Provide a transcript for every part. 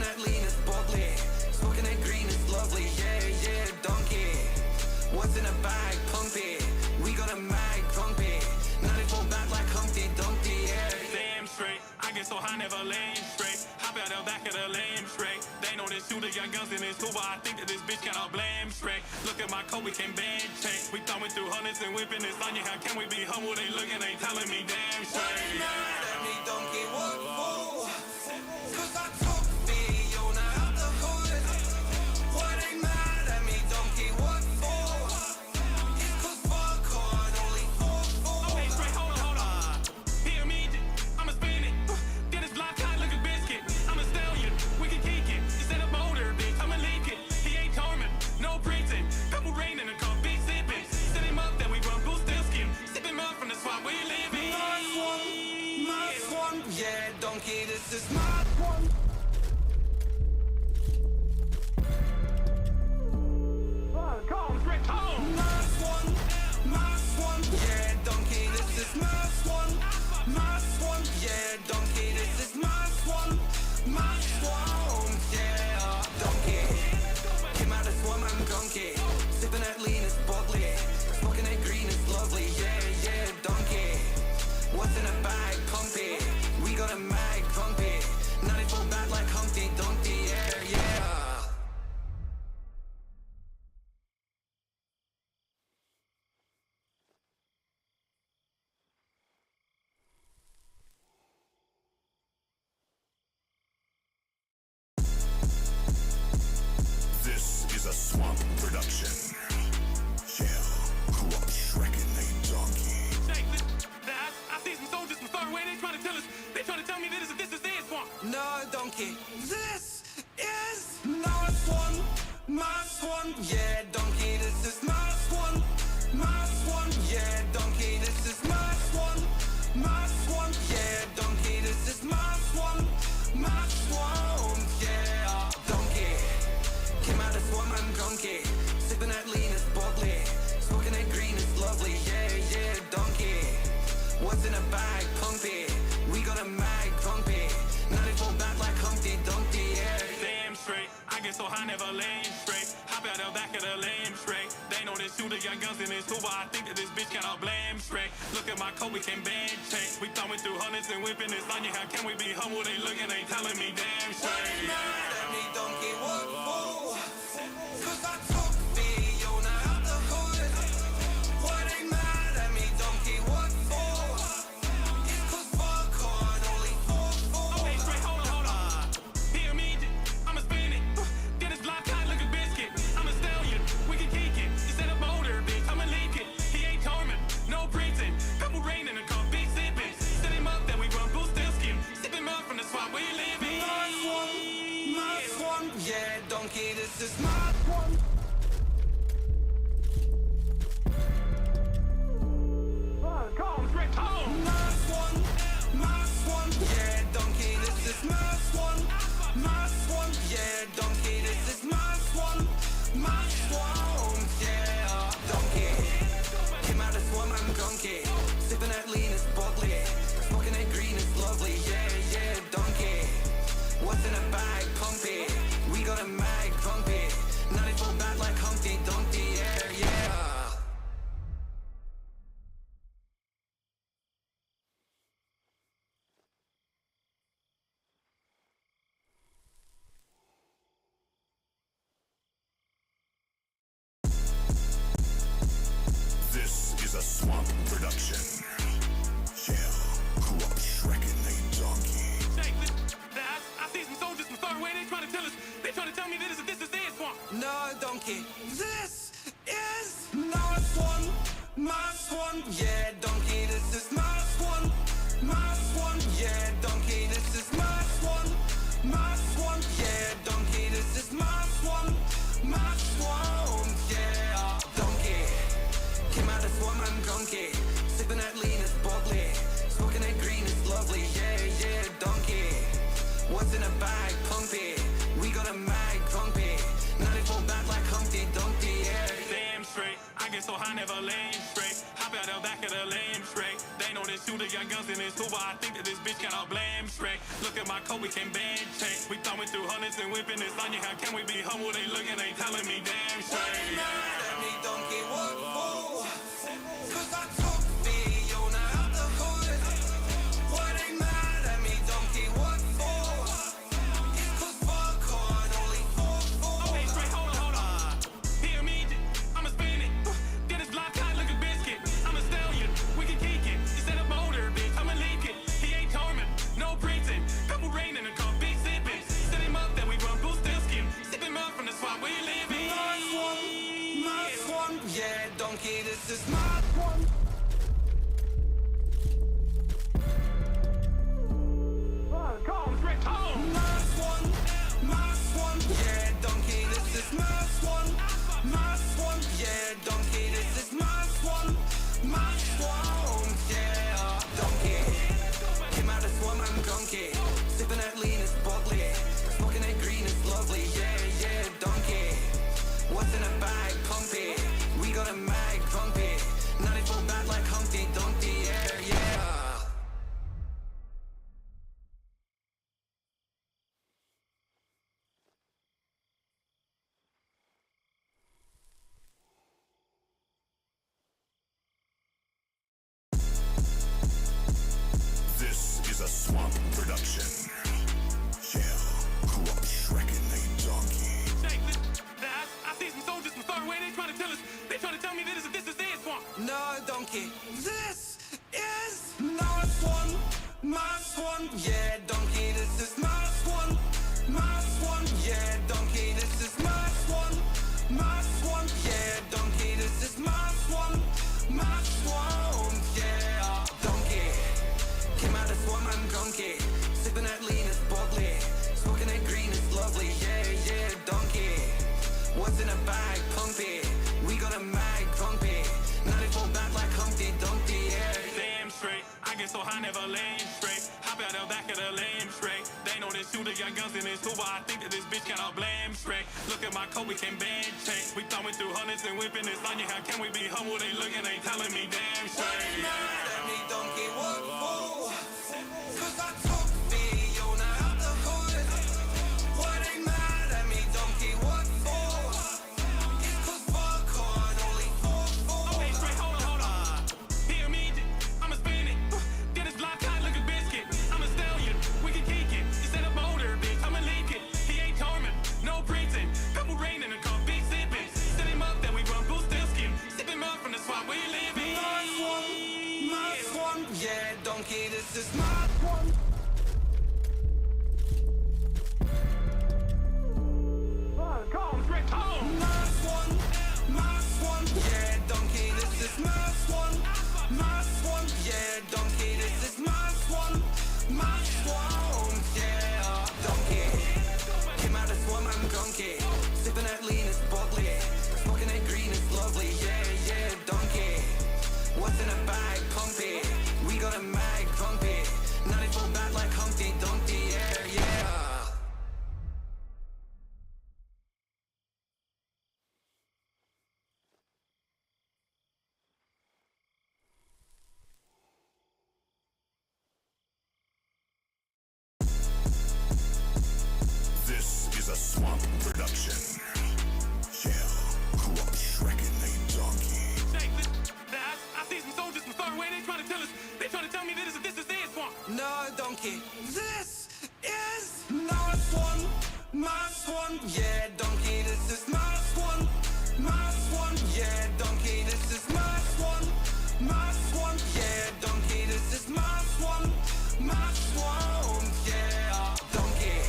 Sipping that lean is bubbly, smoking that green is lovely. Yeah, yeah, donkey. What's in a bag? Pump it. We got a mag, pump it. 94 back like Humpty Dumpty. Yeah. Damn straight, I get so high, never lame straight. Hop out the back of the lame straight. They know this shooter got guns in his Hoover. I think that this bitch cannot blame straight. Look at my coat, we can band change. We thumbing through hundreds and whipping this on you. How can we be humble? They looking, they telling me damn straight. Why you mad at me, donkey? What for? Cause I took Fiona out the hood. Why they mad at me, donkey? What for? It's cause fuck hard, only 4-4. Okay, straight, hold on. Hear me, I'ma spin it. Get his block hot like a biscuit. I'm a stallion, we can kick it. Instead of motor, bitch, I'ma leak it. He ain't torment, no preaching. Couple rain in the car, big sipping. Set him up, then we run blue steel skin. Sip him up from the spot where you living. My swan, yeah, donkey, this is my one. Come straight home. My swan, yeah, donkey, this is my swan. My swan, yeah, donkey, this is my swan. My swan, yeah, donkey. Came out of swan, I'm donkey. Sipping that lean is bubbly, smoking that green is lovely. Yeah, yeah, donkey. What's in a bag? Pump it. We got a mag, pump it. 94 back like Humpty Dumpty. Yeah, yeah. This is a Swamp production. Yeah, grew up shrekking a donkey. Shake this. I see some soldiers from far away. They trying to tell us. They trying to tell me that this is their swamp. No, donkey. This is my swan. My swan. Yeah, donkey. This is my swan. My swan. Yeah, donkey. This is my swan. My swan. Yeah, donkey. This is my swan. My swan. Yeah, donkey. Came out of swan, I'm donkey. Sipping that lean is bubbly, smoking that green is lovely. Yeah, yeah, donkey. What's in a bag? Pump it. We got a mag, pump it. 94 back like Humpty Dumpty. Yeah. Damn straight, I get so high, never lame straight. Hop out the back of the lame straight. They know this shooter got guns in his Hoover. I think that this bitch cannot blame straight. Look at my coat, we can band change. We thumbing through hundreds and whipping this on you. How can we be humble? They looking, they telling me damn Why straight. you mad at me, donkey? What for? Cause I took Fiona out the hood. Why they mad at me, donkey? What for? It's cause fuck hard, only 4-4. Okay, straight, hold on. Hear me, I'ma spin it. Get his block hot like a biscuit. I'm a stallion, we can kick it. Instead of motor, bitch, I'ma leak it. He ain't torment, no preaching. Couple rain in the car, big sipping. Set him up, then we run blue steel skin. Sip him up from the spot where you living. My swan, yeah, donkey, this is my swan. Come straight home. My swan, yeah, donkey, this is my swan. My swan, yeah, donkey, this is my swan. My swan, yeah, donkey. Came out of swan, I'm donkey. Sipping that lean is bubbly, smoking that green is lovely. Yeah, yeah, donkey. What's in a bag? Pump it. We got a mag, pump it. 94 back like Humpty Dumpty. Yeah, yeah. This is a Swamp production. Yeah, grew up shrekking a donkey. Shake this. I see some soldiers from far away. They trying to tell us. They trying to tell me that this is their swamp. No, donkey. This is my swan. My swan. Yeah, donkey. This is my swan. My swan. Yeah, donkey. This is my swan. My swan. Yeah, donkey. This is my swan. My swan. Yeah, donkey. Came out of swan, I'm donkey. Sipping that lean is bubbly, smoking that green is lovely. Yeah, yeah, donkey. What's in a bag? Pump it. We got a mag, pump it. 94 back like Humpty Dumpty. Yeah. Damn straight, I get so high, never lame straight. Hop out the back of the lame straight. They know this shooter got guns in his Hoover. I think that this bitch cannot blame straight. Look Look at my coat, we can band change. We thumbing through hundreds and whipping this on you. How can we be humble? They looking, they telling me damn straight. Mad at me, donkey, what for? 'Cause I took Fiona out the hood. Why they mad at me, donkey, what for? It's 'cause fuck on, only 4-4. Okay, straight, hold on. Hear me, I'ma spin it. Then it's block hot like a biscuit. I'm a stallion, we can kick it. Instead of motor, bitch, I'ma leak it. He ain't torment, no preaching. Couple rain in the car, big sipping. Set him up, then we run blue steel skin. Sip him up from the swamp where you living. My swan, yeah, donkey, this is my swan. Calm, straight, calm. My swan, yeah, donkey, this is my swan. My swan, yeah, donkey, this is my swan. My swan, yeah, donkey. Came out of swamp, I'm donkey. Sipping that lean, it's boggly. Smoking that green, it's lovely, yeah, donkey. What's in a bag, pump it. We got a mag, pump it. 94 bad like Humpty Dumpty, yeah. This is a swamp production. Shell, corrupt, Shrek, and they donkey. Hey, listen, I see some soldiers from far away. They trying to tell us. They trying to tell me that this is their swamp. No, donkey. This is my swan, yeah, donkey. This is my swan, yeah, donkey. This is my swan, yeah, donkey. This is my swan, yeah, donkey. Came out of swamp, I'm donkey. Sipping that lean, it's boggly. Smoking that green, it's lovely, yeah, donkey. What's in a bag, pump it. We got a mag, pump it. 94 back like Humpty Dumpty, yeah. Damn straight. I get so high, never lane straight. Hop out the back of the lane straight. They know this shooter got guns in his hoover. I think that this bitch cannot blame straight. Look at my coat, we can band change. We thumbing through hundreds and whipping this on you. How can we be humble? They looking, they telling me damn straight. Mad at me, donkey, what for? 'Cause I took Fiona out the hood. Why they mad at me, donkey, what for? It's 'cause fuck on, only 4-4. Okay, straight, hold on. Hear me, I'ma spin it. Then it's block hot like a biscuit. I'm a stallion, we can kick it. Instead of motor, bitch, I'ma leak it. He ain't torment, no preaching. Couple rain in the car, big sipping. Set him up, then we run blue steel skin. Sip him up from the swamp where you living. My swan, yeah, donkey, this is my swan. Calm, straight, calm. My swan, yeah, donkey, this is my swan. Yeah, donkey, this is my swan. Yeah, donkey. Came out of swamp, I'm donkey. Sipping that lean, it's boggly. Smoking that green, it's lovely, yeah, donkey. What's in a bag, pump it. We got a mag, pump it. 94 bad like Humpty Dumpty, yeah. This is a swamp production. Shell, corrupt, Shrek, and they donkey. Hey, listen, I see some soldiers from far away. They trying to tell us. They trying to tell me that this is their swamp. No, donkey. This is my swan, yeah, donkey. This is my swan, yeah, donkey. This is my swan, yeah, donkey. This is my swan, yeah, donkey.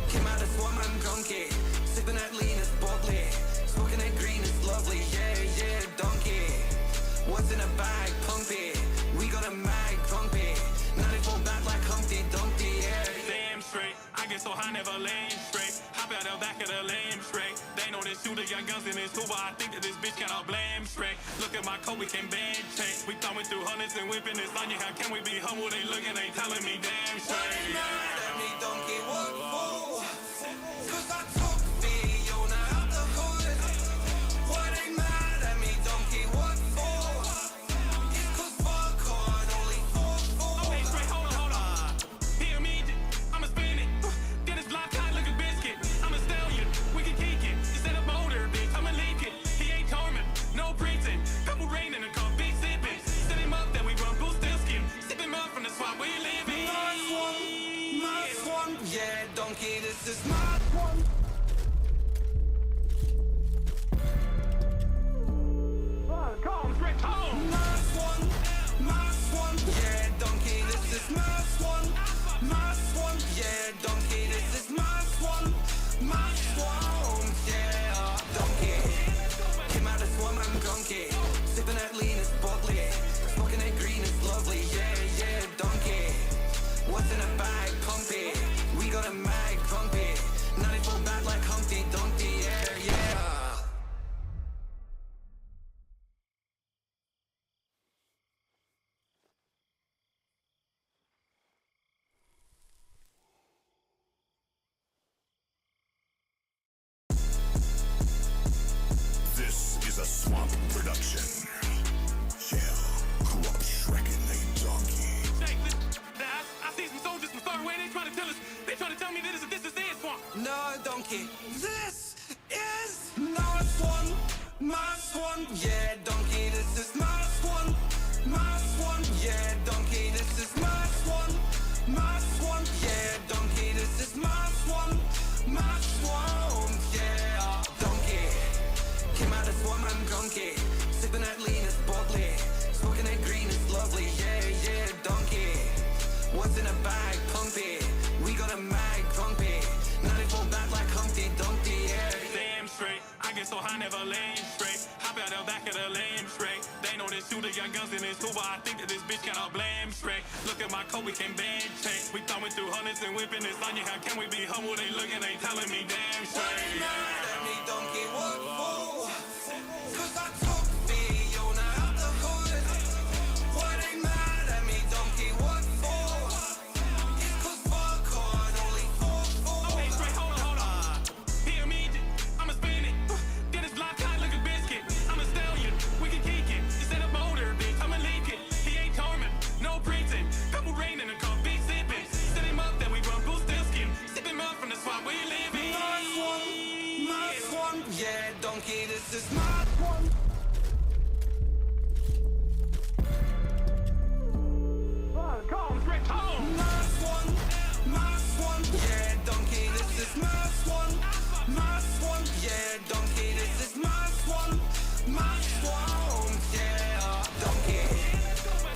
Came out of swamp, I'm donkey. Sipping that lean, it's boggly. Smoking that green, it's lovely, yeah, donkey. What's in a bag, pump it. We got a mag, pump it. 94 back like Humpty Dumpty, yeah. Damn straight. I get so high, never lane straight. Hop out the back of the lane straight. They know this shooter got guns in his hoover. I think that this bitch cannot blame straight. Look at my coat, we can band change. We thumbing through hundreds and whipping this on you. How can we be humble? They looking, they telling me damn straight. Mad at me, donkey, what for? 'Cause I took Fiona out the hood. Why they mad at me, donkey, what for? It's 'cause fuck on, only 4-4. Okay, straight, hold on. Hear me, yeah, donkey, this is my one. Come straight home. My swan, yeah, donkey, this is my swan. My swan, yeah, donkey, this is my swan. My swan, yeah, donkey. Came out of swamp, I'm donkey. Sipping that lean, it's bubbly. Smoking that green, it's lovely, yeah, yeah, donkey. What's in a bag, pumpy? We got a mag, grumpy. 94 back like Humpty Dumpty, yeah, yeah. This is a swamp production. Yeah, corrupt Shrek and they donkey. Shake this. I see some soldiers from far away. They trying to tell us. They trying to tell me that this is their swamp. No, donkey. This is my swan. My swan, yeah, donkey. This is my swan. My swan, yeah, donkey. This is my swan. My swan, yeah, donkey. This is my swan. My swan, yeah, donkey. Came out of swamp, I'm donkey. Sipping that lean, it's bubbly. Smoking that green, it's lovely, yeah, yeah, donkey. What's in a bag, pumpy? We got a mag, grumpy. 94 back like Humpty Dumpty, yeah. Damn straight. I get so high, never lame straight. Hop out the back of the lame straight. They know this shooter got guns in his Hoover. I think that this bitch cannot blame straight. Look at my coat, we can band change. We thumbing through hundreds and whipping this on you. How can we be humble? They looking, they telling me damn Why straight. they mad at me, donkey? What for? 'Cause I took Fiona out the hood. Why they mad at me, donkey? What for? It's 'cause fuck hard, only 4-4. Okay, straight, hold on. Hear me, I'ma spin it. Get his block hot like a biscuit. I'm a stallion, we can kick it. Instead of motor, bitch, I'ma leak it. He ain't torment, no preaching. Couple rain in the car, big sipping. Set him up, then we run blue steel skin. Sip him up from the swamp where you living. My swan, yeah, donkey, this is my swan. Come straight home. My swan, yeah, donkey, this is my swan. My swan, yeah, donkey, this is my swan. My swan, yeah, donkey.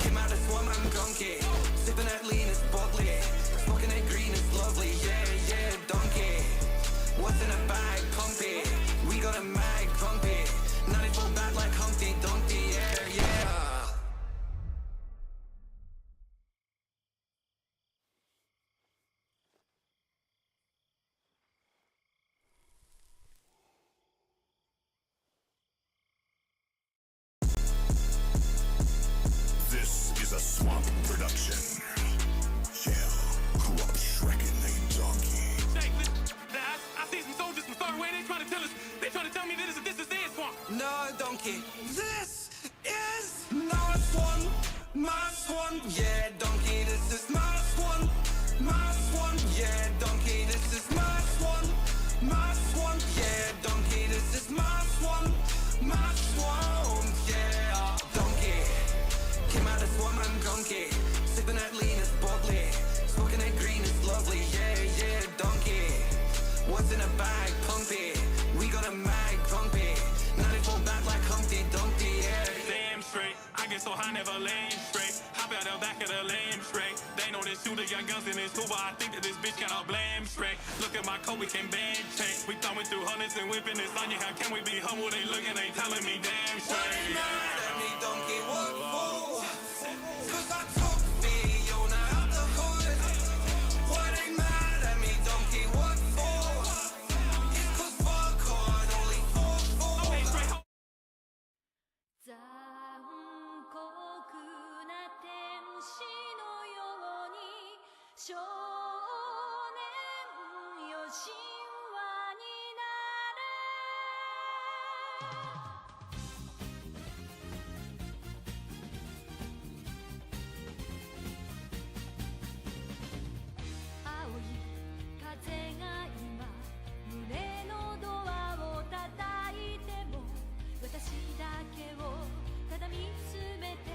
Came out of swamp, I'm donkey. Sipping that lean, it's bubbly. Smoking that green, it's lovely, yeah, yeah, donkey. What's in a bag, pumpy? We got a mag, grumpy. 94 back like Humpty Dumpty, yeah, yeah. This is a swamp production. Yeah, corrupt Shrek and they donkey. Shake this. I see some soldiers from far away. They trying to tell us. They trying to tell me that this is their swamp. No, donkey. This is my swan. My swan, yeah, donkey. This is my swan. My swan, yeah, donkey. This is my swan. My swan, yeah, donkey. This is my swan. My swan, yeah, donkey. Came out of swamp, I'm donkey. Sipping that lean, it's bubbly. Smoking that green, it's lovely, yeah, yeah, donkey. What's in a bag, pumpy? We got a mag, grumpy. 94 back like Humpty Dumpty, yeah. Damn straight. I get so high, never lame straight. Hop out the back of the lame straight. They know this shooter got guns in his Hoover. I think that this bitch cannot blame straight. Look at my coat, we can band change. We thumbing through hundreds and whipping this on you. How can we be humble? They looking, they telling me damn Why they straight. mad at me, donkey? What for? 'Cause I took Fiona out the hood. Why they mad at me, donkey? What for? It's 'cause fuck hard, only 4-4. Okay, straight. 残酷な天使のように少年よ神話になれ青い風が今胸のドアを叩いても私だけをただ見つめて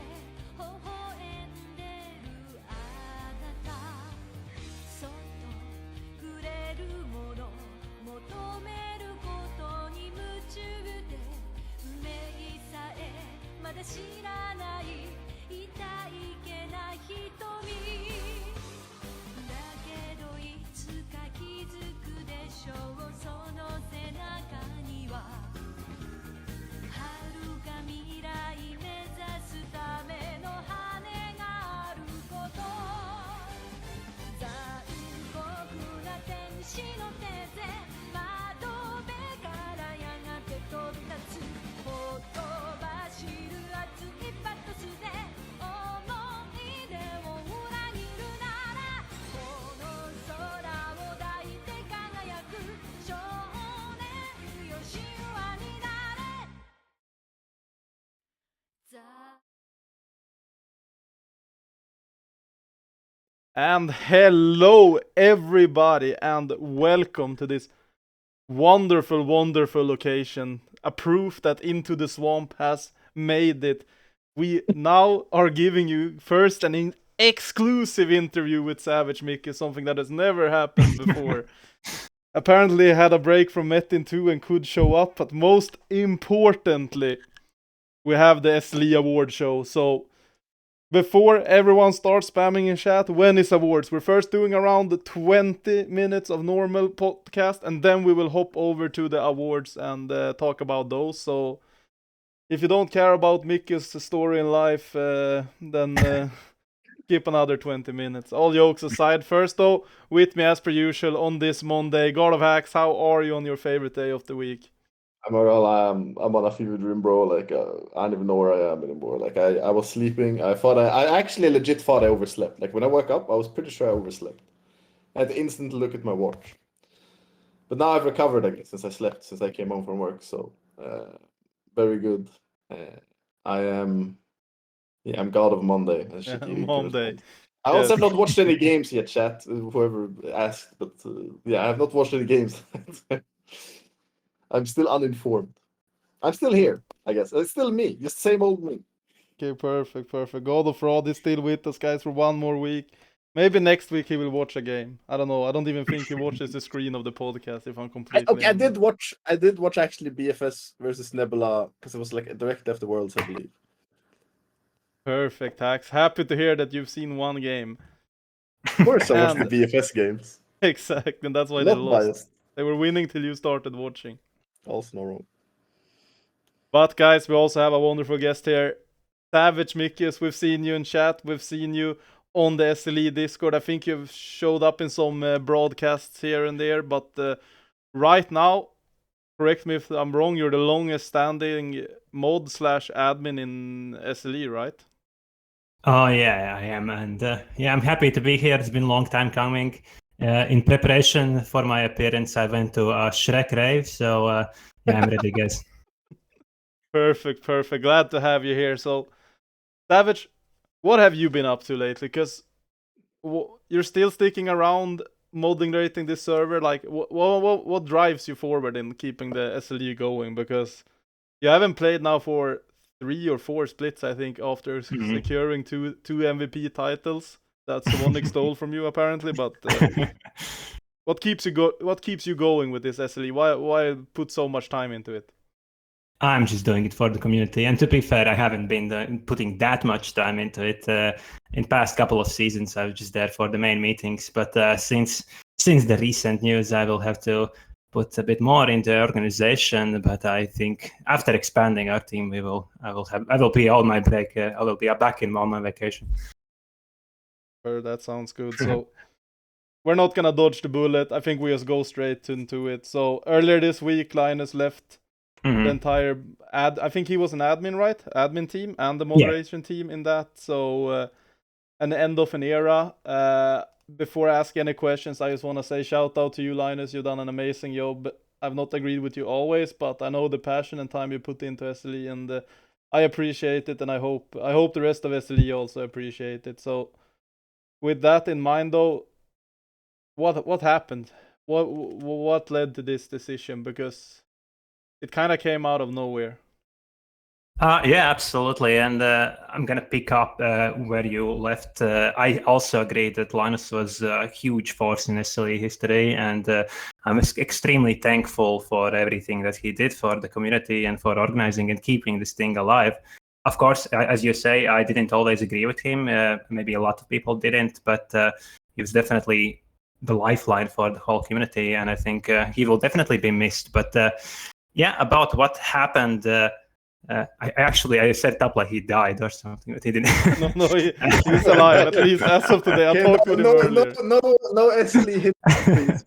微笑んでるあなたそっと And hello, everybody, and welcome to this wonderful, wonderful location. A proof that Into the Swamp has made it. We now are giving you first an exclusive interview with Savage Mickey, something that has never happened before. Apparently, he had a break from Metin 2 and could show up, but most importantly, we have the SLE Award show. So, before everyone starts spamming in chat, when is awards? We're first doing around 20 minutes of normal podcast, and then we will hop over to the awards and talk about those. So, if you don't care about Mickey's story in life, then skip another 20 minutes. All jokes aside, first though, with me as per usual on this Monday, God of Hacks, how are you on your favorite day of the week? I'm on a fever dream, bro. Like I don't even know where I am anymore. Like I was sleeping. I actually legit thought I overslept. Like when I woke up, I was pretty sure I overslept. I had to instantly look at my watch. But now I've recovered again since I came home from work. So very good. I'm God of Monday. As Shiki Monday. corresponds. I also have not watched any games yet, chat. Whoever asked, but I have not watched any games. I'm still uninformed. I'm still here, I guess. It's still me, just same old me. Okay, perfect. God of Fraud is still with us, guys, for one more week. Maybe next week he will watch a game. I don't know. I don't even think he watches the screen of the podcast, if I'm completely I did watch actually BFS versus Nebula because it was like direct after Worlds, I believe. Perfect, Hacks. Happy to hear that you've seen one game. Of course, I watched the BFS games. Exactly, and that's why Not they lost. biased. They were winning till you started watching. Also no wrong. But guys, we also have a wonderful guest here. Savage Mickey, we've seen you in chat. We've seen you on the SLE Discord. I think you've showed up in some broadcasts here and there. But right now, correct me if I'm wrong, you're the longest standing mod/admin in SLE, right? Oh yeah, I am. And I'm happy to be here. It's been a long time coming. In preparation for my appearance, I went to a Shrek rave, so I'm ready, guys. Perfect. Glad to have you here. So, Savage, what have you been up to lately? Because you're still sticking around moderating this server. Like, what drives you forward in keeping the SLE going? Because you haven't played now for 3 or 4 splits, I think, after securing two MVP titles. That's the one Nick stole from you, apparently. But what keeps you going with this SLE? Why put so much time into it? I'm just doing it for the community. And to be fair, I haven't been putting that much time into it. In past couple of seasons, I was just there for the main meetings. But since the recent news, I will have to put a bit more into organization. But I think after expanding our team, I will be on my break. I will be back on my vacation. That sounds good. So we're not gonna dodge the bullet. I think we just go straight into it. So earlier this week, Linus left the entire I think he was an admin, right? Admin team and the moderation team in that. So an end of an era. Before I ask any questions, I just want to say shout out to you, Linus. You've done an amazing job. I've not agreed with you always, but I know the passion and time you put into SLE, and I appreciate it, and I hope the rest of SLE also appreciate it. So with that in mind, though, what happened? What led to this decision? Because it kind of came out of nowhere. Yeah, absolutely. And I'm going to pick up where you left. I also agree that Linus was a huge force in SLE history, and I'm extremely thankful for everything that he did for the community and for organizing and keeping this thing alive. Of course, as you say, I didn't always agree with him. Maybe a lot of people didn't, but he was definitely the lifeline for the whole community, and I think he will definitely be missed. But about what happened, I set it up like he died or something, but he didn't. No, he's alive, at least as of today. I talked with him earlier. No SLE hit,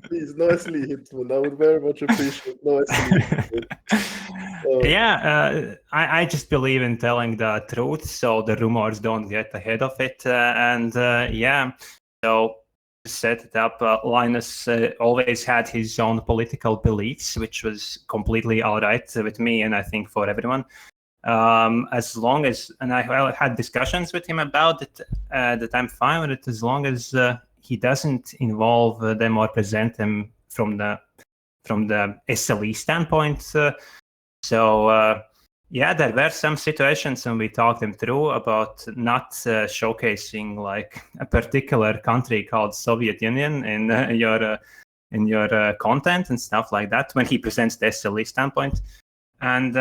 please, no SLE hit. I would very much appreciate no SLE hit. I just believe in telling the truth, so the rumors don't get ahead of it. So to set it up, Linus always had his own political beliefs, which was completely all right with me, and I think for everyone. as long as, and I had discussions with him about it, that I'm fine with it as long as he doesn't involve them or present them from the SLE standpoint. Yeah, there were some situations when we talked them through about not showcasing like a particular country called Soviet Union in your content and stuff like that when he presents the SLE standpoint. And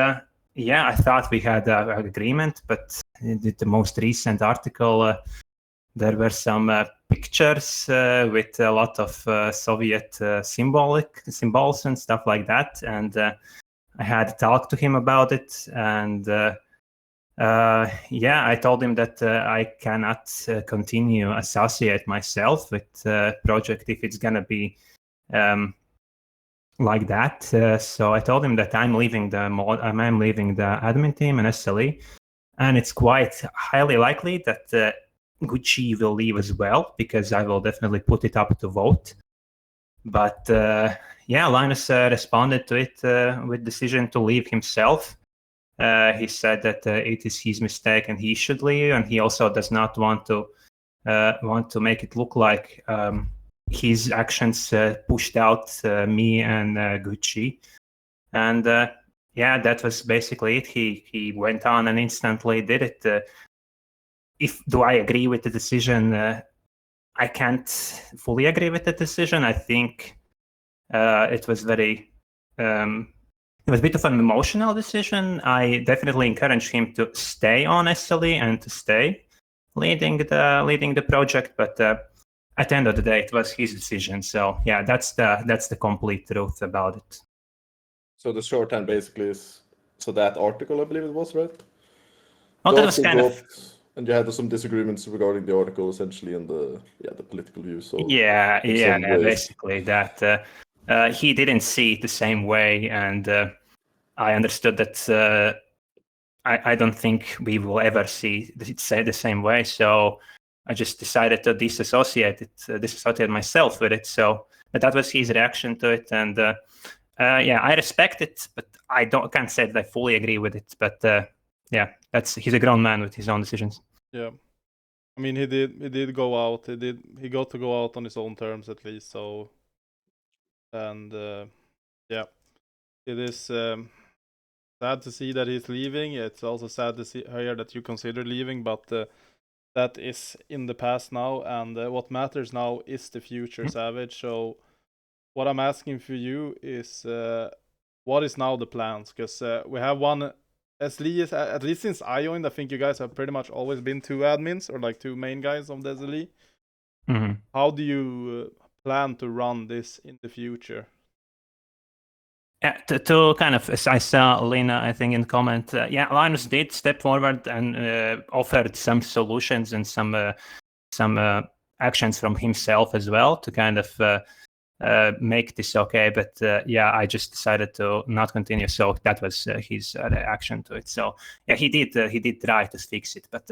yeah, I thought we had an agreement, but in the most recent article, there were some pictures with a lot of Soviet symbols and stuff like that. And I had talked to him about it. And yeah, I told him that I cannot continue associate myself with the project if it's going to be like that. So I told him that I'm leaving the admin team and SLE, and it's quite highly likely that Gucci will leave as well, because I will definitely put it up to vote. But yeah, Linus responded to it with decision to leave himself. He said that it is his mistake and he should leave, and he also does not want to make it look like his actions pushed out me and Gucci. And yeah, that was basically it. He went on and instantly did it. Do I agree with the decision? I can't fully agree with the decision. I think it was very it was a bit of an emotional decision. I definitely encourage him to stay on SLE and to stay leading the project, but at the end of the day, it was his decision. So yeah, that's the complete truth about it. So the shorthand basically is, so that article, I believe it was, right? Oh, that was kind of. And you had some disagreements regarding the article, essentially, and the political views. So yeah, basically that he didn't see it the same way, and I understood that I don't think we will ever see it say the same way. So I just decided to disassociate myself with it. So that was his reaction to it, and yeah, I respect it, but I can't say that I fully agree with it. But yeah, he's a grown man with his own decisions. Yeah, I mean, he did go out. He got to go out on his own terms at least. So, and yeah, it is sad to see that he's leaving. It's also sad to hear that you consider leaving, but that is in the past now, and what matters now is the future, Savage. So, what I'm asking for you is, what is now the plans? Because we have one. SLE is, at least since I joined, I think you guys have pretty much always been two admins, or like two main guys of the SLE. Mm-hmm. How do you plan to run this in the future? Yeah, to kind of, as I saw Lena, I think in the comment, yeah, Linus did step forward and offered some solutions and some actions from himself as well to kind of make this okay. But yeah, I just decided to not continue. So that was his reaction to it. So yeah, he did try to fix it, but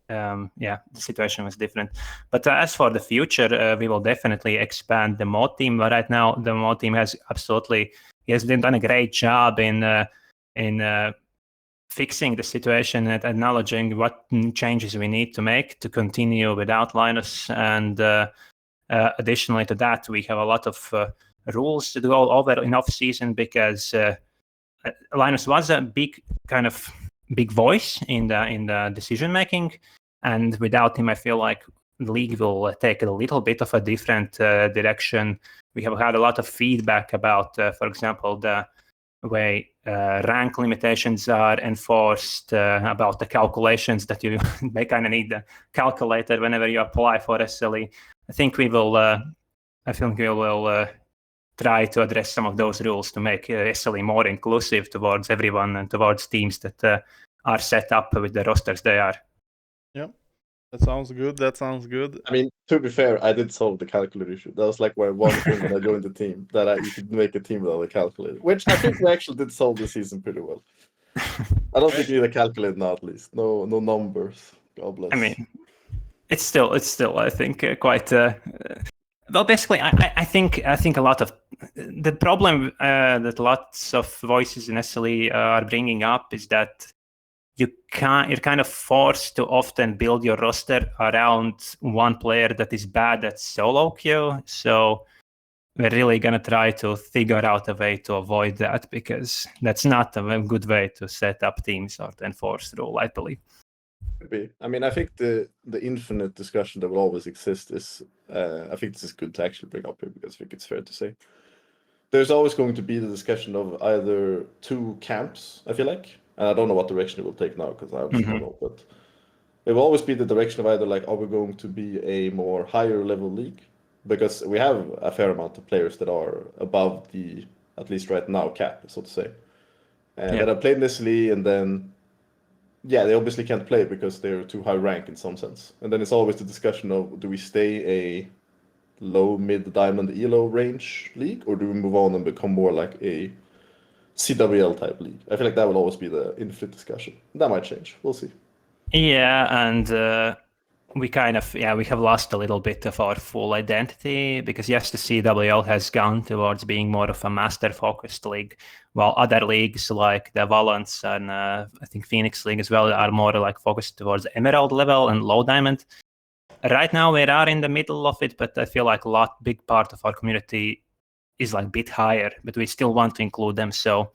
yeah, the situation was different. But as for the future, we will definitely expand the mod team. But right now, the mod team has done a great job in fixing the situation and acknowledging what changes we need to make to continue without Linus. And additionally to that, we have a lot of rules to go over in off season, because Linus was a big voice in the decision making, and without him, I feel like the league will take a little bit of a different direction. We have had a lot of feedback about, for example, the way rank limitations are enforced, about the calculations that you may kind of need the calculator whenever you apply for SLE. I think we will try to address some of those rules to make SLE more inclusive towards everyone and towards teams that are set up with the rosters they are. Yeah, that sounds good. I mean, to be fair, I did solve the calculator issue. That was like my one thing when I joined the team, that you could make a team without a calculator, which I think we actually did solve the season pretty well. I don't think you need a calculator now, at least. No numbers. God bless. I mean, it's still I think quite. Well, basically, I think a lot of the problem that lots of voices in SLE are bringing up is that you're kind of forced to often build your roster around one player that is bad at solo queue. So we're really gonna try to figure out a way to avoid that, because that's not a good way to set up teams or to enforce the rule, I believe. Could be. I mean, I think the infinite discussion that will always exist is, I think this is good to actually bring up here, because I think it's fair to say there's always going to be the discussion of either two camps, I feel like, and I don't know what direction it will take now, because I obviously don't know, but it will always be the direction of either like, are we going to be a more higher level league? Because we have a fair amount of players that are above the, at least right now, cap, so to say. And that have played in this league, and then, yeah, they obviously can't play because they're too high rank in some sense. And then it's always the discussion of, do we stay a low, mid, diamond, elo range league, or do we move on and become more like a CWL type league? I feel like that will always be the infinite discussion. That might change. We'll see. Yeah, and we have lost a little bit of our full identity, because yes, the CWL has gone towards being more of a master focused league, while other leagues like the Valence and I think Phoenix League as well are more like focused towards Emerald level and low diamond. Right now we are in the middle of it, but I feel like big part of our community is like a bit higher, but we still want to include them. So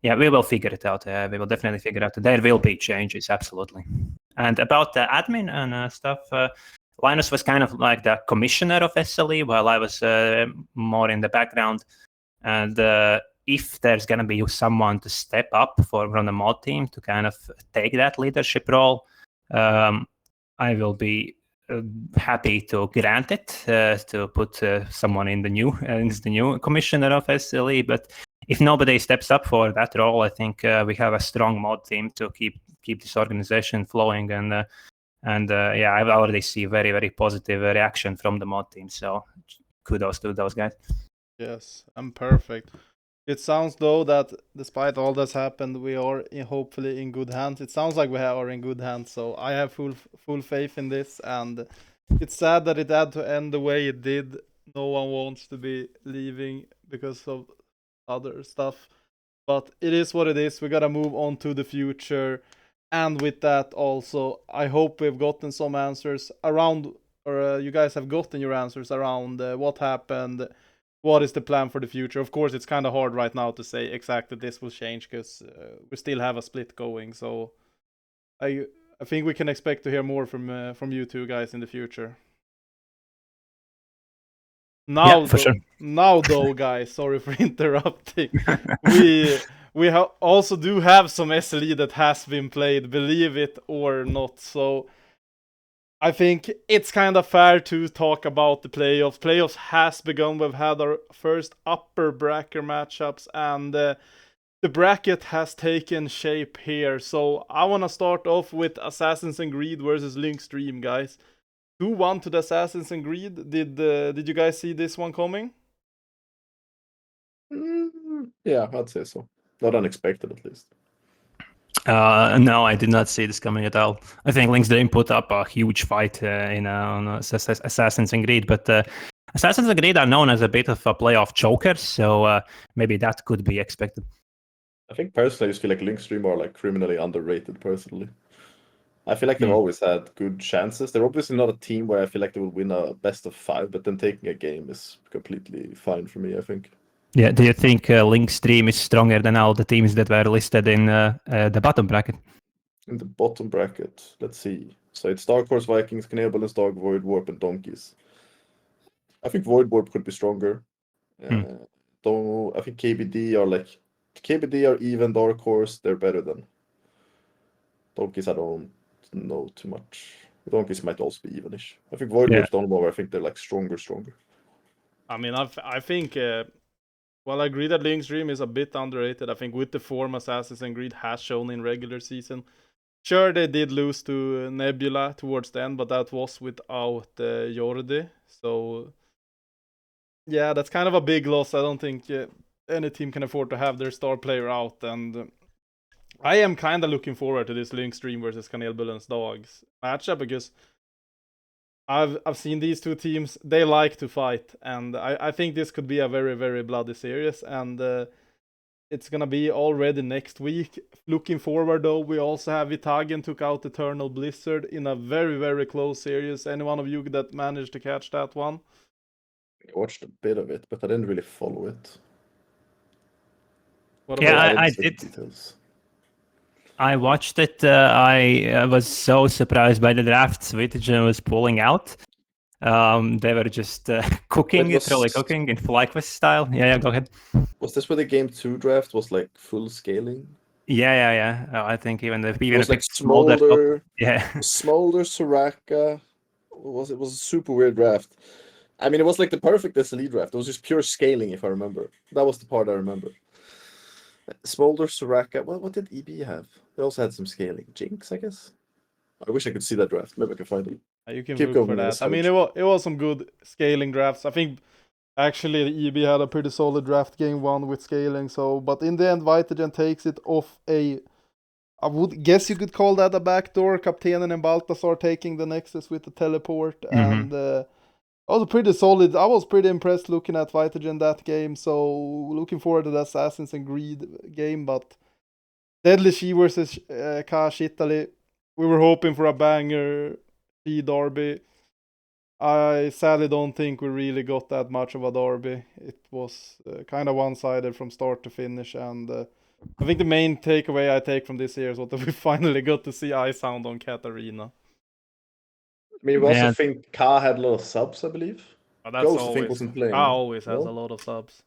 yeah, we will figure it out. We will definitely figure it out. There will be changes, absolutely. And about the admin and stuff, Linus was kind of like the commissioner of SLE, while I was more in the background. And if there's going to be someone to step up from the mod team to kind of take that leadership role, I will be happy to grant it, to put someone in the new commissioner of SLE. But if nobody steps up for that role, I think we have a strong mod team to keep this organization flowing. And yeah, I've already see very, very positive reaction from the mod team. So kudos to those guys. Yes, I'm perfect. It sounds though that despite all that's happened, we are hopefully in good hands. It sounds like we are in good hands, so I have full faith in this. And it's sad that it had to end the way it did. No one wants to be leaving because of other stuff, but it is what it is. We gotta move on to the future. And with that also, I hope we've gotten some answers around, or you guys have gotten your answers around what happened, what is the plan for the future. Of course, it's kind of hard right now to say exactly this will change, because we still have a split going. So I think we can expect to hear more from you two guys in the future. Now, yeah, for sure. Now though, guys, sorry for interrupting. We also do have some SLE that has been played, believe it or not. So I think it's kind of fair to talk about the playoffs. Playoffs has begun. We've had our first upper bracket matchups, and the bracket has taken shape here. So I want to start off with Assassin's Creed versus Linkstream, guys. 2-1 to the Assassin's Creed. Did you guys see this one coming? Yeah, I'd say so. Not unexpected, at least. No, I did not see this coming at all. I think Linkstream put up a huge fight on Assassin's Creed, but Assassin's Creed are known as a bit of a playoff joker, so maybe that could be expected. I think personally, I just feel like Linkstream are like criminally underrated. Personally, I feel like they've always had good chances. They're obviously not a team where I feel like they will win a best of 5, but then taking a game is completely fine for me, I think. Yeah, do you think Linkstream is stronger than all the teams that were listed in the bottom bracket? In the bottom bracket, let's see. So it's Dark Horse, Vikings, Knebalance, Dog, Void Warp, and Donkeys. I think Void Warp could be stronger. Though I think KBD are even Dark Horse. They're better than Donkeys. I don't know too much. Donkeys might also be evenish. I think Void Warp's the only one where I think they're like stronger. I mean, I think. Well, I agree that Linkstream is a bit underrated. I think with the form Assassin's Creed has shown in regular season. Sure, they did lose to Nebula towards the end, but that was without Jordi. So, yeah, that's kind of a big loss. I don't think any team can afford to have their star player out. And I am kind of looking forward to this Linkstream versus Kanelbullens Dogs matchup, because I've seen these two teams. They like to fight, and I think this could be a very, very bloody series. And it's gonna be already next week. Looking forward though, we also have Itagen took out Eternal Blizzard in a very, very close series. Any one of you that managed to catch that one? I watched a bit of it, but I didn't really follow it. What Yeah, about I didn't see did. the details. I watched it. I was so surprised by the draft Vitagen was pulling out. They were just cooking it, really cooking in FlyQuest style. Yeah, go ahead. Was this where the game 2 draft was like full scaling? Yeah. I think even It a was like bit smaller. Smolder, Yeah. Smolder, Soraka. It was a super weird draft. I mean, it was like the perfect SLE draft. It was just pure scaling, if I remember. That was the part I remember. Smolder, Soraka. What did EB have? They also had some scaling. Jinx, I guess. I wish I could see that draft. Maybe I can find it. You can Keep look going, for that. I mean, Savage. it was some good scaling drafts. I think actually the EB had a pretty solid draft game one with scaling. So, but in the end, Vitagen takes it off a. I would guess you could call that a backdoor. Kaptenen and Baltasar taking the Nexus with the teleport, and that was a pretty solid. I was pretty impressed looking at Vitagen that game. So looking forward to the Assassins and Greed game, but Deadly She versus Kash Italy. We were hoping for a banger She derby. I sadly don't think we really got that much of a derby. It was kind of one-sided from start to finish, and I think the main takeaway I take from this year is that we finally got to see iSound on Katarina. I mean, we also Yeah. think Ka had a lot of subs, I believe. But that's Ghost, I always, think, wasn't playing. always has No? a lot of subs.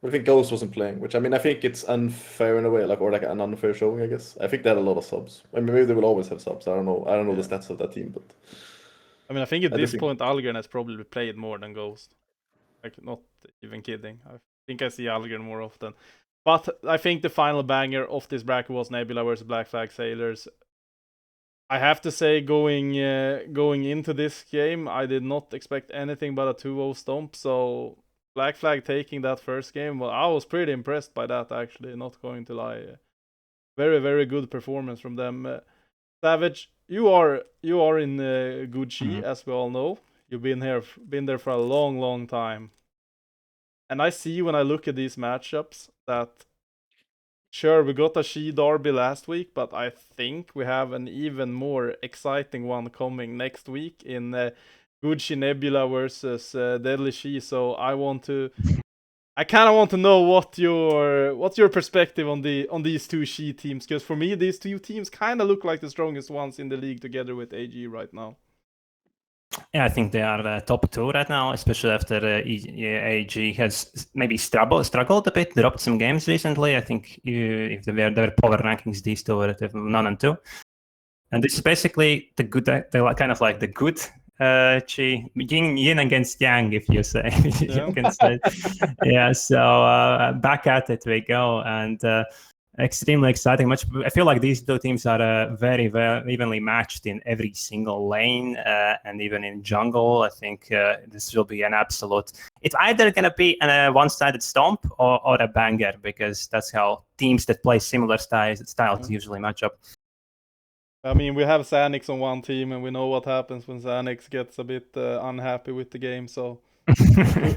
I think Ghost wasn't playing, which I mean, I think it's unfair in a way, or like an unfair showing, I guess. I think they had a lot of subs. I mean, maybe they will always have subs. I don't know. I don't know the stats of that team, but I mean, I think at I do this think- point Algren has probably played more than Ghost. Like, not even kidding. I think I see Algren more often. But I think the final banger of this bracket was Nebula versus Black Flag Sailors. I have to say, going into this game, I did not expect anything but a 2-0 stomp. So Black Flag taking that first game, well, I was pretty impressed by that, actually, not going to lie. Very, very good performance from them. Savage, you are in Gucci, as we all know. You've been there for a long, long time. And I see when I look at these matchups that, sure, we got a She derby last week, but I think we have an even more exciting one coming next week in Gucci Nebula versus Deadly She. So I kind of want to know what's your perspective on these two She teams, because for me these two teams kind of look like the strongest ones in the league together with AG right now. Yeah, I think they are top two right now, especially after AG has maybe struggled a bit, dropped some games recently. I think if they were power rankings, these two would have 9 and 2. And this is basically the good, they're kind of like the good Chi, yin against yang, if you say. Yeah. You can say. Yeah, so back at it we go. And extremely exciting match. I feel like these two teams are very, very evenly matched in every single lane and even in jungle. I think this will be an absolute. It's either going to be a one-sided stomp or a banger, because that's how teams that play similar styles usually match up. I mean, we have Xanax on one team, and we know what happens when Xanax gets a bit unhappy with the game. So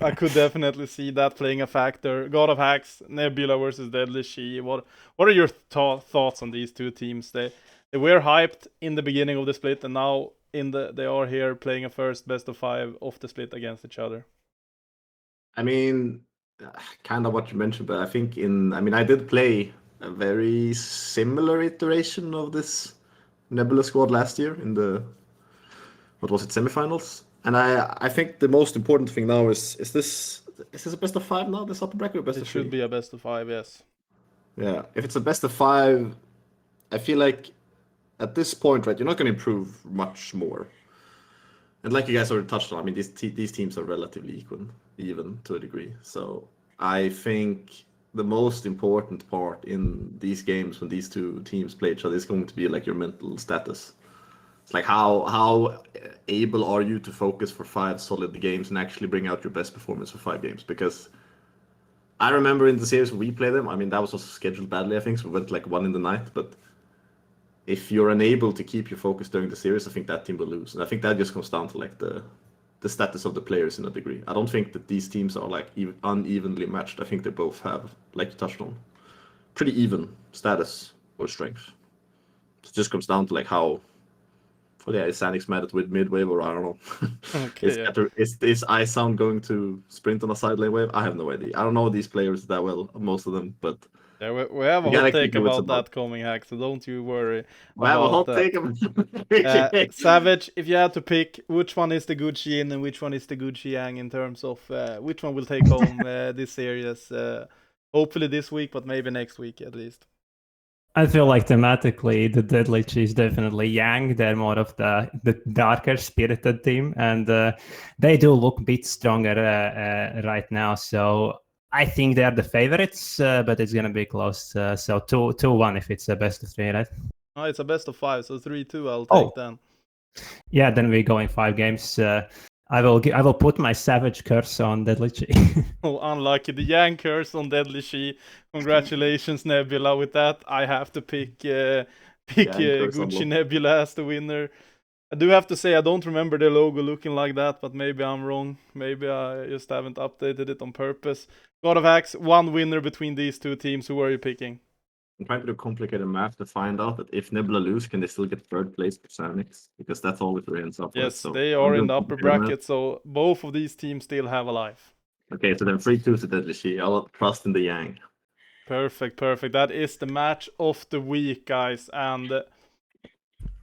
I could definitely see that playing a factor. God of Hacks, Nebula versus Deadly She. What are your thoughts on these two teams? They were hyped in the beginning of the split, and now they are here playing a first best of 5 of the split against each other. I mean, kind of what you mentioned, but I think I did play a very similar iteration of this Nebula squad last year in the, what was it, semifinals? And I think the most important thing now is this a best of 5 now, this upper bracket, or best It of 3? should be a best of 5, yes. Yeah, if it's a best of 5, I feel like at this point, right, you're not going to improve much more. And like you guys already touched on, I mean, these teams are relatively even to a degree. So I think the most important part in these games when these two teams play each other is going to be like your mental status. It's like how able are you to focus for 5 solid games and actually bring out your best performance for 5 games? Because I remember in the series when we played them, I mean, that was also scheduled badly, I think, so we went like 1 in the night. But if you're unable to keep your focus during the series, I think that team will lose. And I think that just comes down to like the the status of the players in a degree. I don't think that these teams are like unevenly matched. I think they both have, like you touched on, pretty even status or strength. It just comes down to like how. Well, yeah, is Sanix mad at with mid wave, or I don't know. Okay, Is iSound going to sprint on a side lane wave? I have no idea. I don't know these players that well, most of them, but yeah, we have a You gotta hot take keep it with about some that coming, Hack, so don't you worry. I have a about hot that. take. Savage, if you had to pick which one is the good Yin and which one is the good Yang in terms of which one will take home this series, hopefully this week, but maybe next week at least. I feel like thematically, the Deadly Chi is definitely Yang. They're more of the darker, spirited team, and they do look a bit stronger right now. So I think they're the favorites, but it's gonna be close. So 2-1 if it's a best of 3, right? Oh, it's a best of 5, so 3-2 I'll take then. Yeah, then we go in 5 games. I will put my Savage curse on Deadly Chi. Oh, unlucky. The Yang curse on Deadly Chi. Congratulations, Nebula. With that, I have to pick curse on Gucci low. Nebula as the winner. I do have to say I don't remember the logo looking like that, but maybe I'm wrong. Maybe I just haven't updated it on purpose. God of Hacks, one winner between these two teams. Who are you picking? I'm trying to do complicated math to find out that if Nebula lose, can they still get third place for Sanix? Because that's all it ends up with. Yes, So they I'm are in doing the upper complicated math. bracket, so both of these teams still have a life. Okay, so then 3-2 to Deadly Chi. I'll trust in the Yang. Perfect. That is the match of the week, guys. And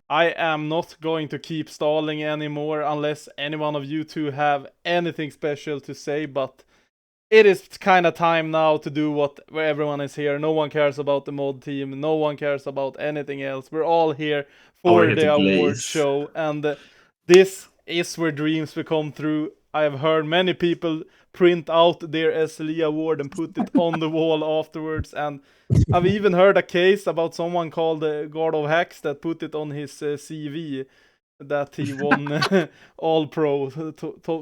I am not going to keep stalling anymore unless any one of you two have anything special to say. But it is kind of time now to do where everyone is here. No one cares about the mod team. No one cares about anything else. We're all here for We're here the to award glaze. show. And this is where dreams become true. I have heard many people print out their SLE award and put it on the wall afterwards. And I've even heard a case about someone called God of Hacks that put it on his CV that he won All Pro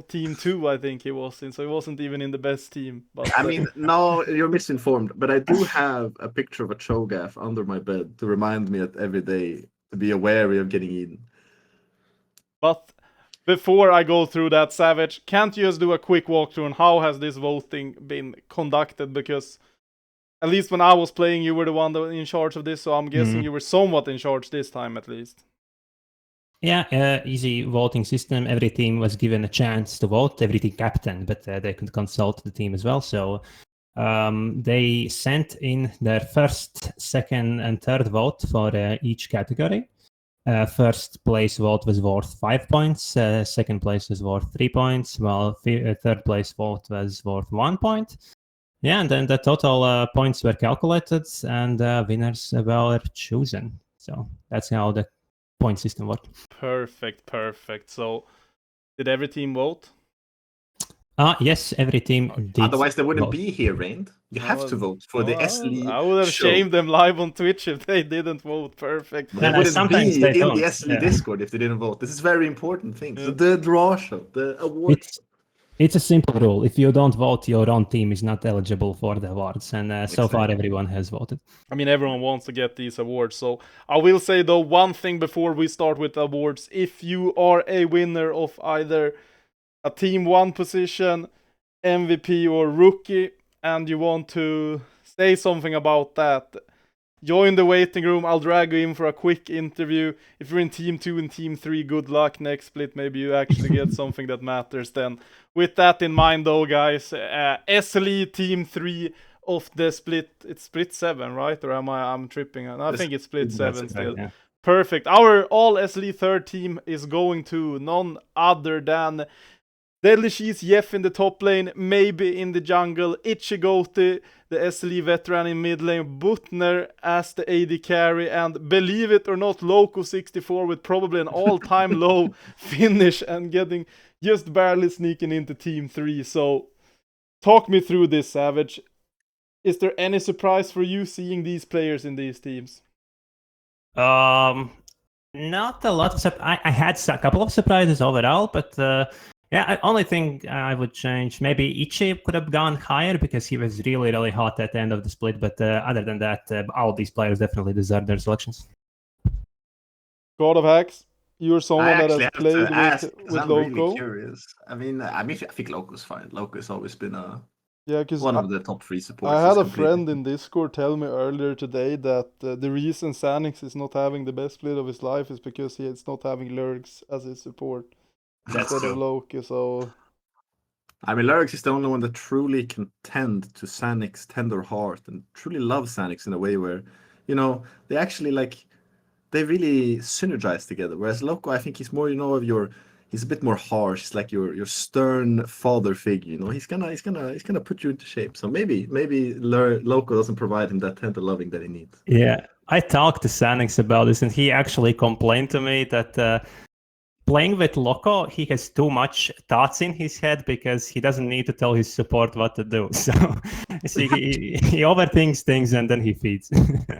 Team 2, I think he was in. So he wasn't even in the best team. But I mean, no, you're misinformed. But I do have a picture of a Cho'Gath under my bed to remind me that every day to be wary of getting eaten. But before I go through that, Savage, can't you just do a quick walkthrough on how has this voting been conducted? Because at least when I was playing, you were the one that was in charge of this, so I'm guessing you were somewhat in charge this time at least. Yeah, easy voting system. Every team was given a chance to vote, every team captain, but they could consult the team as well. So they sent in their first, second, and third vote for each category. First place vote was worth 5 points, second place was worth 3 points, while third place vote was worth 1 point. Yeah, and then the total points were calculated and winners were chosen. So that's how the point system worked. Perfect. So, did every team vote? Yes, every team did. Otherwise, they wouldn't vote. be here, Rained. You have to vote for the SLE. I would have show. shamed them live on Twitch if they didn't vote. Perfect. They No, wouldn't sometimes be they in don't. the SLE Yeah. Discord if they didn't vote. This is very important thing. Yeah. The draw show, the award. It's a simple rule. If you don't vote, your own team is not eligible for the awards. And so far, Exactly. everyone has voted. I mean, everyone wants to get these awards. So I will say, though, one thing before we start with the awards. If you are a winner of either a Team 1 position, MVP, or Rookie, and you want to say something about that, join the waiting room. I'll drag you in for a quick interview. If you're in Team 2 and Team 3, good luck. Next split, maybe you actually get something that matters then. With that in mind, though, guys, SLE Team 3 of the split. It's split 7, right? Or I'm tripping? I think it's split 7 still. Yeah. Perfect. Our all SLE third team is going to none other than Deadly Cheese, Jeff in the top lane, maybe in the jungle, Ichigoti, the SLE veteran in mid lane, Butner as the AD carry, and believe it or not, Loco64 with probably an all-time low finish and getting just barely sneaking into Team 3. So, talk me through this, Savage. Is there any surprise for you seeing these players in these teams? Not a lot of I had a couple of surprises overall, but yeah, only thing I would change, maybe Ichi could have gone higher because he was really, really hot at the end of the split. But other than that, all these players definitely deserve their selections. God of Hacks? You're someone I that actually has have played to ask, 'cause with I'm really Loco. curious. I mean, I think Loco's fine. Loco's always been Yeah, because one of the top 3 supports. I had He's a completely- friend in Discord tell me earlier today that the reason Sanix is not having the best split of his life is because he is not having Lurks as his support That's instead of true. Loki. So I mean, Lurks is the only one that truly can tend to Sanix's tender heart and truly loves Sanix in a way where, you know, they actually like they really synergize together. Whereas Loco, I think he's more, you know, he's a bit more harsh. He's like your stern father figure. You know, he's gonna put you into shape. So maybe Loco doesn't provide him that tender loving that he needs. Yeah, I talked to Sanix about this, and he actually complained to me that playing with Loco, he has too much thoughts in his head because he doesn't need to tell his support what to do. So see, he overthinks things and then he feeds.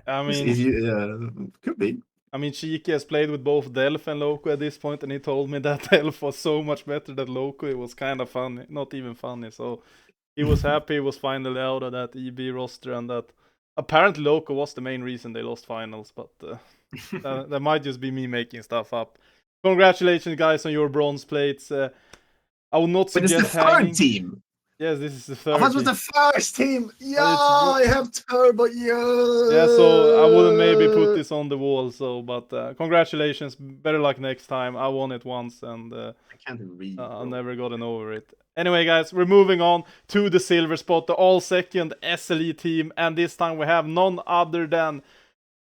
I mean, Could be. I mean, Cheeky has played with both Delph and Loco at this point, and he told me that Delph was so much better than Loco. It was kind of funny, not even funny. So he was happy he was finally out of that EB roster, and that apparently Loco was the main reason they lost finals. But that might just be me making stuff up. Congratulations, guys, on your bronze plates. I would not But it's the suggest hanging. third team. Yes, this is the I third. thought it was team. the first team. Yeah, it's- I have Turbo. Yeah, so I wouldn't maybe put this on the wall. So, but congratulations. Better luck next time. I won it once, and I can't read. I never gotten over it. Anyway, guys, we're moving on to the silver spot, the all-second SLE team, and this time we have none other than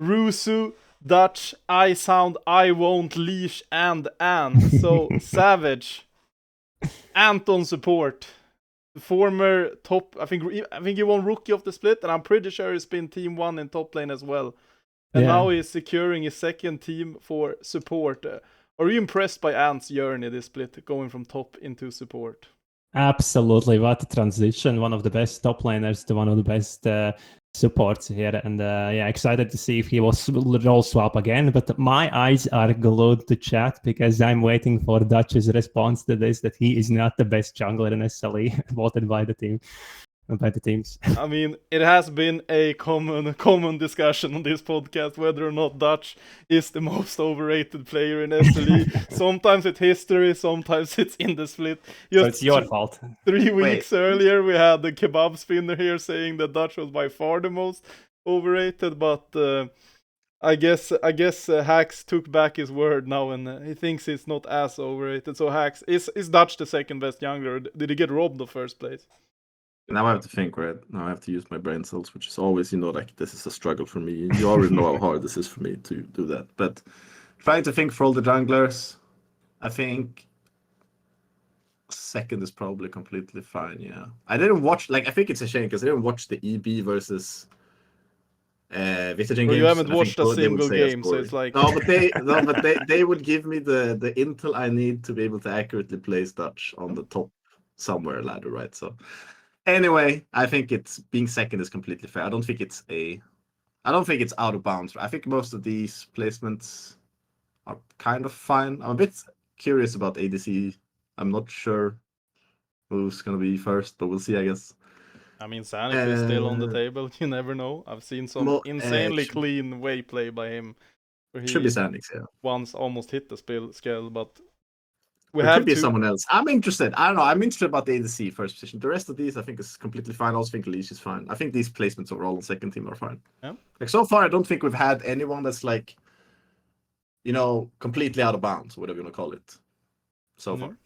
Rusu, Dutch, I Sound, I Won't, Leash, and Ant. So, Savage, Anton support, former top. I think he won Rookie of the Split, and I'm pretty sure he's been Team 1 in top lane as well. And now he's securing his second team for support. Are you impressed by Ant's journey this split, going from top into support? Absolutely, what a transition! One of the best top laners to one of the best supports here, and yeah, excited to see if he will role swap again. But my eyes are glued to chat because I'm waiting for Dutch's response to this, that he is not the best jungler in SLE, voted by the team. By the teams. I mean, it has been a common discussion on this podcast whether or not Dutch is the most overrated player in SLE. Sometimes it's history, sometimes it's in the split. So it's your fault. 3 weeks earlier, we had the kebab spinner here saying that Dutch was by far the most overrated, but I guess Hax took back his word now, and he thinks it's not as overrated. So Hax, is Dutch the second best jungler? Or did he get robbed the first place? Now I have to think, right? Now I have to use my brain cells, which is always, you know, like this is a struggle for me. You already know how hard this is for me to do that. But trying to think for all the junglers, I think second is probably completely fine. Yeah, I didn't watch. Like, I think it's a shame because I didn't watch the EB versus Vitagen games. You haven't and I watched think a they would single say game, so it's like no, but they would give me the intel I need to be able to accurately place Dutch on the top somewhere ladder, right? So. Anyway, I think it's being second is completely fair. I don't think it's out of bounds. I think most of these placements are kind of fine. I'm a bit curious about ADC. I'm not sure who's gonna be first, but we'll see, I guess. I mean, Sanix is still on the table. You never know. I've seen some insanely clean way play by him. Where Should be Sanix, yeah. Once almost hit the scale, but It could be someone else. I'm interested. I don't know. I'm interested about the ADC first position. The rest of these, I think, is completely fine. I also think Leash is fine. I think these placements overall on second team are fine. Yeah. Like, so far, I don't think we've had anyone that's like, you know, completely out of bounds, whatever you want to call it. So far.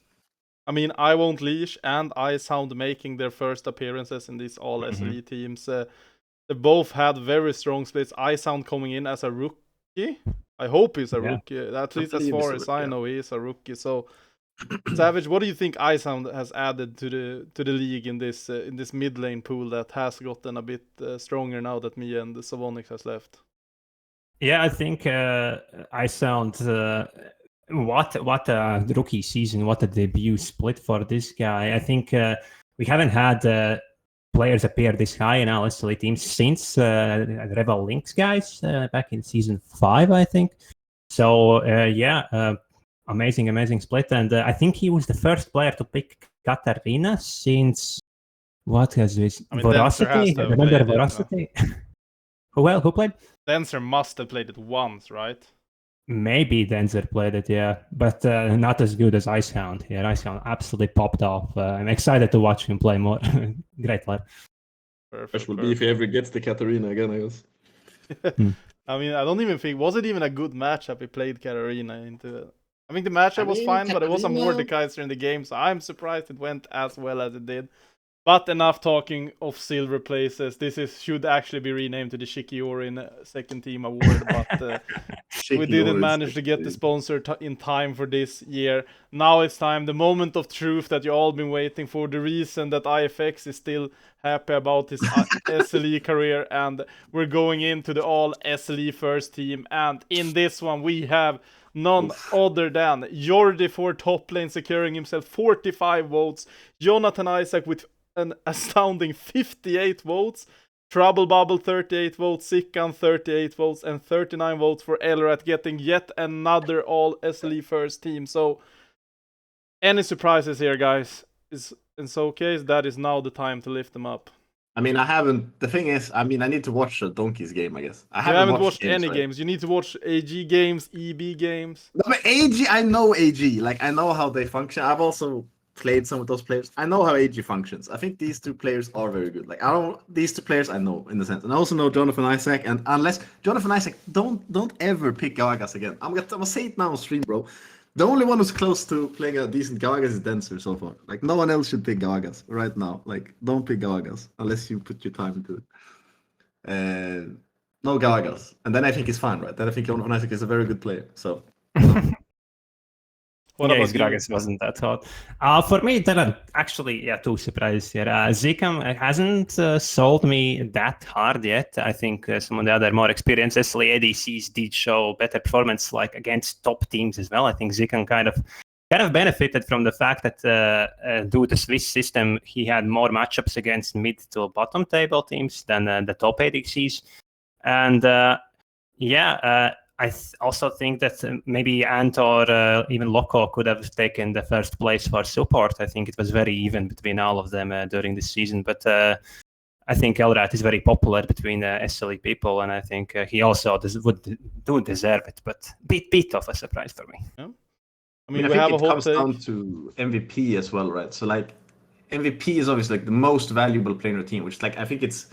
I mean, I Won't Leash and I Sound making their first appearances in these all SLE teams. They both had very strong splits. I Sound coming in as a rookie. I hope he's a rookie. At least as far as I know, he is a rookie. So. Savage, what do you think iSound has added to the league in this mid lane pool that has gotten a bit stronger now that me and Savonix has left? Yeah, I think iSound. What a rookie season! What a debut split for this guy. I think we haven't had players appear this high in our SLE teams since Rebel Lynx guys back in season 5, I think. So amazing split, and I think he was the first player to pick Katarina since what has this Voracity? Remember Voracity? Who played? Dancer must have played it once, right? Maybe Denzer played it, yeah, but not as good as Icehound. Yeah, Icehound absolutely popped off. I'm excited to watch him play more. Great player. Which will be if he ever gets the Katarina again, I guess. I mean, I don't even think was it even a good matchup he played Katarina into. I think the matchup was fine, but it was a Mordekaiser in the game, so I'm surprised it went as well as it did. But enough talking of silver places. This should actually be renamed to the Shikiorin second team award, but we didn't manage to get the sponsor in time for this year. Now it's time, the moment of truth that you all been waiting for. The reason that IFX is still happy about his SLE career, and we're going into the all SLE first team. And in this one we have none other than Jordi for top lane, securing himself 45 votes. Jonathan Isaac with an astounding 58 votes. Trouble Bubble 38 votes, Sikan 38 votes, and 39 votes for Elrat, getting yet another all SLE first team. So, any surprises here, guys? In so case, that is now the time to lift them up. I mean, I haven't. The thing is, I mean, I need to watch the Donkeys game, I guess. I haven't watched any games. You need to watch AG games, EB games. No, but AG, I know AG. Like, I know how they function. I've also played some of those players. I know how AG functions. I think these two players are very good. Like, these two players I know in the sense, and I also know Jonathan Isaac. And unless Jonathan Isaac, don't ever pick Gawagas again. I'm gonna say it now on stream, bro. The only one who's close to playing a decent Gawagas is Denzer so far. Like, no one else should pick Gawagas right now. Like, don't pick Gawagas unless you put your time into it. No Gawagas, and then I think he's fine, right? Then I think Jonathan Isaac is a very good player. So. What about Gragas wasn't that hot. For me, there are actually two surprises here. Zikam hasn't sold me that hard yet. I think some of the other more experienced SLE ADCs did show better performance, like against top teams as well. I think Zikam kind of benefited from the fact that due to the Swiss system, he had more matchups against mid to bottom table teams than the top ADCs. And I also think that maybe Ant or even Loco could have taken the first place for support. I think it was very even between all of them during this season. But I think Elrat is very popular between SLE people, and I think he also would deserve it. But bit of a surprise for me. Yeah. I mean, I think it comes down to MVP as well, right? So like MVP is obviously like the most valuable player in the team, which like I think it's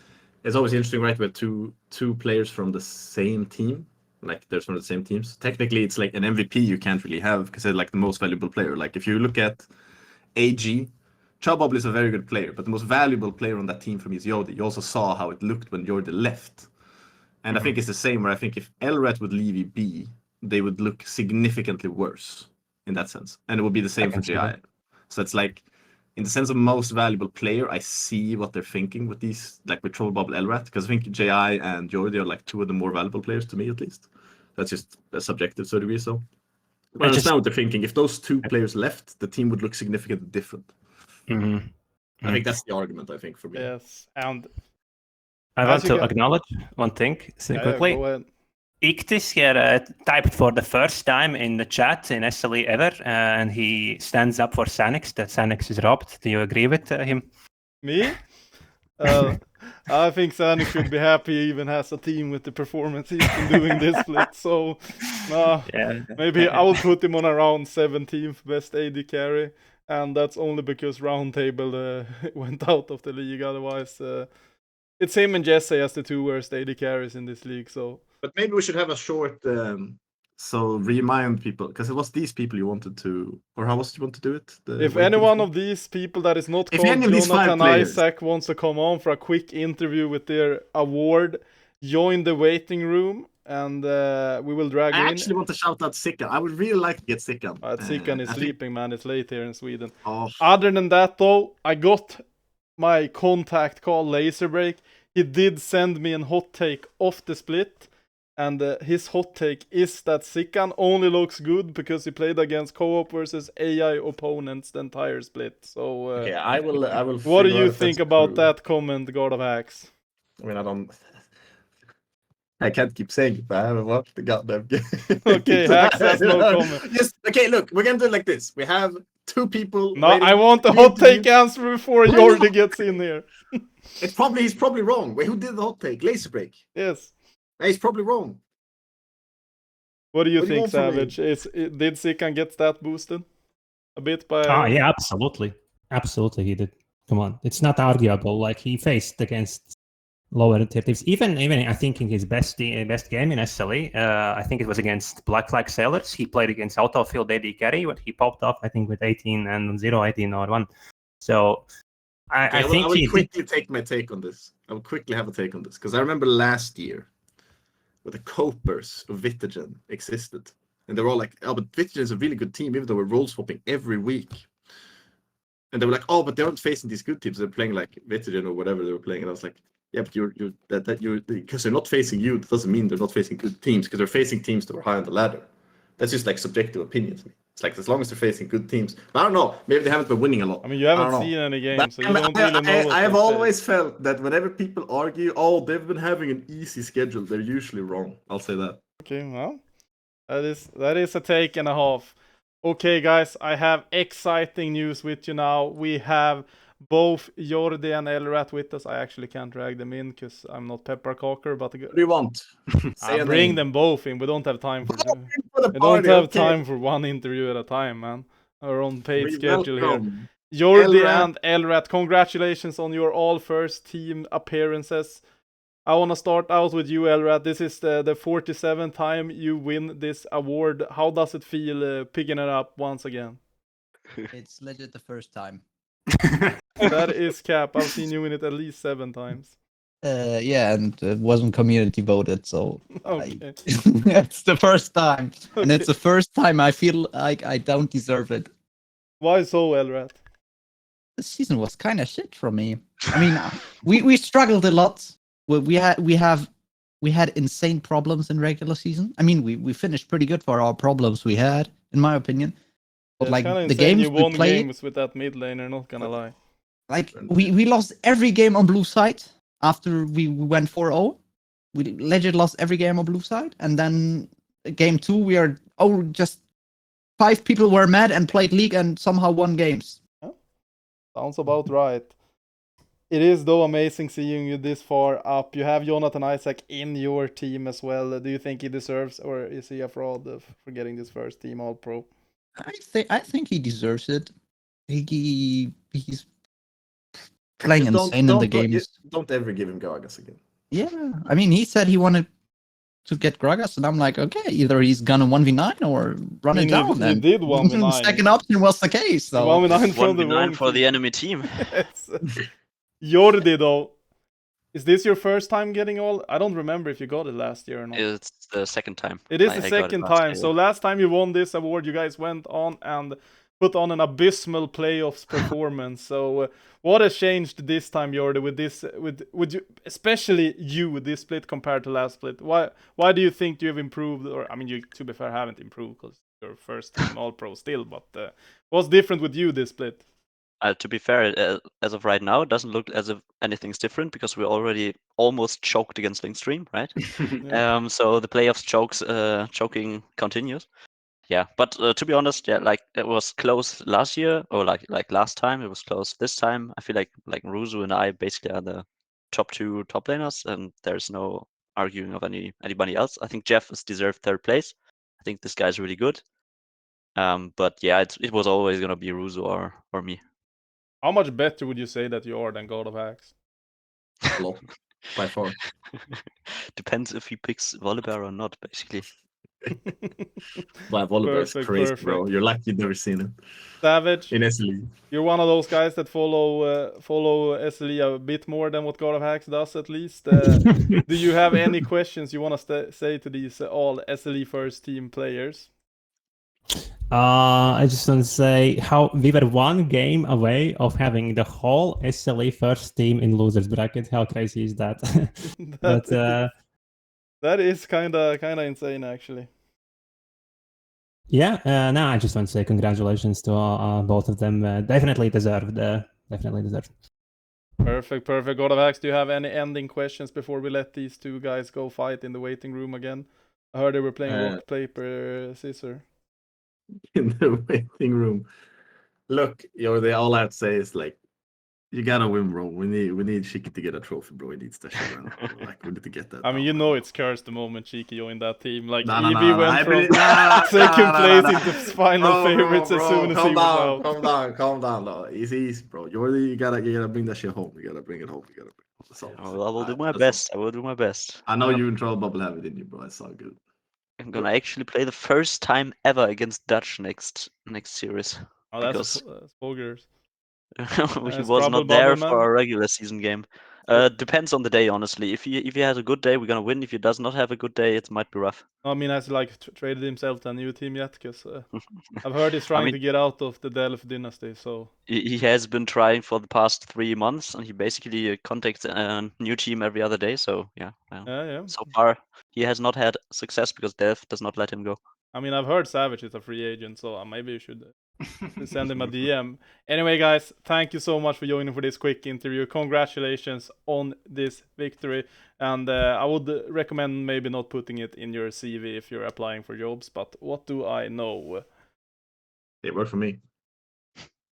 always interesting, right? We have two players from the same team. Like there's from the same teams. Technically, it's like an MVP you can't really have because they're like the most valuable player. Like if you look at AG, Chubbob is a very good player, but the most valuable player on that team for me is Jordi. You also saw how it looked when Jordi left. And I think it's the same where I think if Elrat would leave EB, they would look significantly worse in that sense. And it would be the same for JI. So it's like, in the sense of most valuable player, I see what they're thinking with these, like with Trouble Bubble Elrat, because I think JI and Jordi are like two of the more valuable players to me, at least. That's just a subjective sort of view. So I understand what they're thinking. If those two players left, the team would look significantly different. Mm-hmm. I think that's the argument, I think, for me. Yes, and I want to acknowledge one thing quickly. Go ahead. Ictis here typed for the first time in the chat in SLE ever, and he stands up for Sanix, that Sanix is robbed. Do you agree with him? Me? I think Sanix should be happy he even has a team with the performance he's been doing this split. So maybe I will put him on around 17th best AD carry, and that's only because Roundtable went out of the league. Otherwise, it's him and Jesse as the two worst AD carries in this league. So. But maybe we should have a short, so remind people, because it was these people you wanted to, or how was it you want to do it? If any one of these people that is not called Jonathan Isaac wants to come on for a quick interview with their award, join the waiting room, and we will drag in. I actually want to shout out Sikan. I would really like to get Sikan. Sikan is sleeping, man. It's late here in Sweden. Oh. Other than that, though, I got my contact called Laserbreak. He did send me a hot take off the split. And his hot take is that Sikan only looks good because he played against co-op versus AI opponents the entire split. So okay, I will. What do you think about that comment, God of Axe? I mean, I can't keep saying it, but I haven't watched the goddamn game. Okay, Axe has no comment. Yes. Okay, look, we're gonna do it like this. We have two people. No, I want the hot take answer before Jordi gets in here. He's probably wrong. Wait, who did the hot take? Laserbreak. Yes. He's probably wrong. What do you What do you think, want from me? Savage? Did Sikan get stat boosted a bit by? Yeah, absolutely he did. Come on, it's not arguable. Like he faced against lower tier teams. Even I think in his best game in SLE, I think it was against Black Flag Sailors. He played against Autofield AD Carry, but he popped off I think with 18-0, 18-1. So I think I will he quickly did. take my take on this. I will quickly have a take on this because I remember last year, where the Copers of Vitagen existed, and they were all like, "Oh, but Vitagen is a really good team, even though we're role swapping every week." And they were like, "Oh, but they aren't facing these good teams. They're playing like Vitagen or whatever they were playing." And I was like, "Yeah, but you're because they're not facing you. That doesn't mean they're not facing good teams because they're facing teams that were high on the ladder. That's just like subjective opinion to me. It's like as long as they're facing good teams. But I don't know. Maybe they haven't been winning a lot. I mean, you I haven't don't know. seen any But games, so you don't really know. I have always felt that whenever people argue, oh, they've been having an easy schedule, they're usually wrong. I'll say that. Okay, well, that is a take and a half. Okay, guys, I have exciting news with you now. We have both Jordi and Elrat with us. I actually can't drag them in because I'm not Peppercocker, but What do you want? Say a bring name. them both in. We don't have time for For the we party, don't have okay. time for one interview at a time, man. Our own paid schedule here. Welcome. Jordi Elrat. and Elrat, congratulations on your all first team appearances. I want to start out with you, Elrat. This is the 47th time you win this award. How does it feel picking it up once again? It's legit the first time. That is cap. I've seen you win it at least 7 times. Yeah, and it wasn't community voted, so Okay. it's the first time, and Okay. it's the first time I feel like I don't deserve it. Why so, Elrat? This season was kind of shit for me. I mean, we struggled a lot. We had insane problems in regular season. I mean, we finished pretty good for our problems we had, in my opinion. But It's like kinda the insane games you we won played, games with that mid laner, not gonna lie. like we lost every game on blue side after we went 4-0. We legit lost every game on blue side, and then game 2 we are just 5 people were mad and played league and somehow won games. Sounds about right. It is though amazing seeing you this far up. You have Jonathan Isaac in your team as well. Do you think he deserves, or is he a fraud for getting this first team All Pro? I think he deserves it. He's playing insane in the games. Don't ever give him Gragas again. Yeah, I mean, he said he wanted to get Gragas, and I'm like, okay, either he's gonna 1v9 or run it down. He And did 1v9. second option was the case. So 1v9 from the 1v9 wrong for team. the enemy team. Yes. Jordi though, is this your first time getting all? I don't remember if you got it last year or not. It's the second time. It is I the got second last time. year. So last time you won this award, you guys went on and put on an abysmal playoffs performance. So what has changed this time, Jordi, with this? With you, especially you, with this split compared to last split? Why do you think you have improved? Or I mean, you to be fair haven't improved because you're first team All Pro still. But what's different with you this split? To be fair, as of right now, it doesn't look as if anything's different because we're already almost choked against Linkstream, right? Yeah. So the playoffs choking continues. Yeah, but to be honest, yeah, like it was close last year, or like last time, it was close this time. I feel like Ruzu and I basically are the top 2 top laners, and there's no arguing of anybody else. I think Jeff has deserved 3rd place. I think this guy's really good. But yeah, it was always gonna be Ruzu or me. How much better would you say that you are than God of Axe? A lot, by far. Depends if he picks Volibear or not, basically. Wow, Volibear is Perfect, crazy, bro. perfect. You're lucky you've never seen it Savage, in SLE. you're one of those guys that follow SLE a bit more than what God of Hacks does, at least. Do you have any questions you want to say to these all SLE first team players? I just want to say how we were 1 game away of having the whole SLE first team in losers bracket. How crazy is that? But That is kind of insane, actually. yeah, no, I just want to say congratulations to both of them. Definitely deserved. Perfect. God of Hacks, do you have any ending questions before we let these 2 guys go fight in the waiting room again? I heard they were playing rock, paper, scissors. In the waiting room. Look, all I have to say is like, You gotta win, bro. We need Shiki to get a trophy, bro. He needs that shit right now. Like, we need to get that. I mean, now, you man. know it's cursed the moment Cheeky joined that team. Like, Nah, EV went I from believe- nah, second nah, place nah, into final Bro, favorites as bro, soon as he calm was down, out. Calm down, no. Easy, bro. You gotta bring that shit home. You gotta bring it home. You gotta bring it home. That's all. I will do my That's all. best. I will do my best. I know you and Troll Bubble have it in you, bro. It's all good. I'm gonna actually play the first time ever against Dutch next series. Oh, that's Spogers. He It's was Trouble not there Bubble, for man. a regular season game. Depends on the day, honestly. If he has a good day, we're gonna win. If he does not have a good day, it might be rough. I mean, has he like traded himself to a new team yet? Because I've heard he's trying mean- to get out of the Delph dynasty. So He has been trying for the past 3 months, and he basically contacts a new team every other day. So yeah, well, yeah. so far he has not had success because Delph does not let him go. I mean, I've heard Savage is a free agent, so maybe you should send him a DM. Anyway, guys, thank you so much for joining for this quick interview. Congratulations on this victory. And I would recommend maybe not putting it in your CV if you're applying for jobs, but what do I know? It worked for me.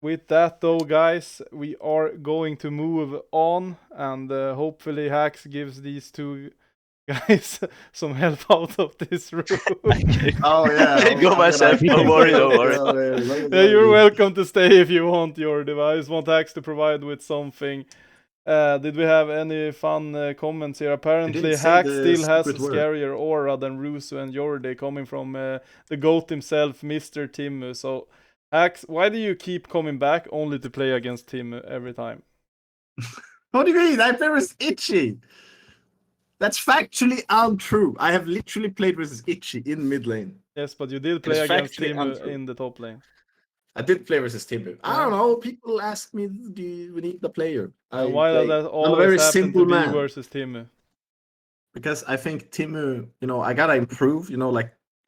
With that, though, guys, we are going to move on, and hopefully Hacks gives these two guys some help out of this room. Oh yeah. Go myself. Don't worry. Don't worry. Yeah, you're welcome to stay if you want your device. Want Hacks to provide with something. Did we have any fun comments here? Apparently, didn't say Hacks the still has a secret word. scarier aura than Rusu and Jordi, coming from the GOAT himself, Mr. Timmu. So, Hacks, why do you keep coming back only to play against Timmu every time? What do you mean? I play with Itchy. That's factually untrue. I have literally played with Itchy in mid lane. Yes, but you did play It's against factually Timmu untrue. in the top lane. I did play versus Timmu. I don't know. People ask me, do we need the player? And why does that I'm a always very happen simple to be man. versus Timmu? Because I think Timmu, I gotta improve.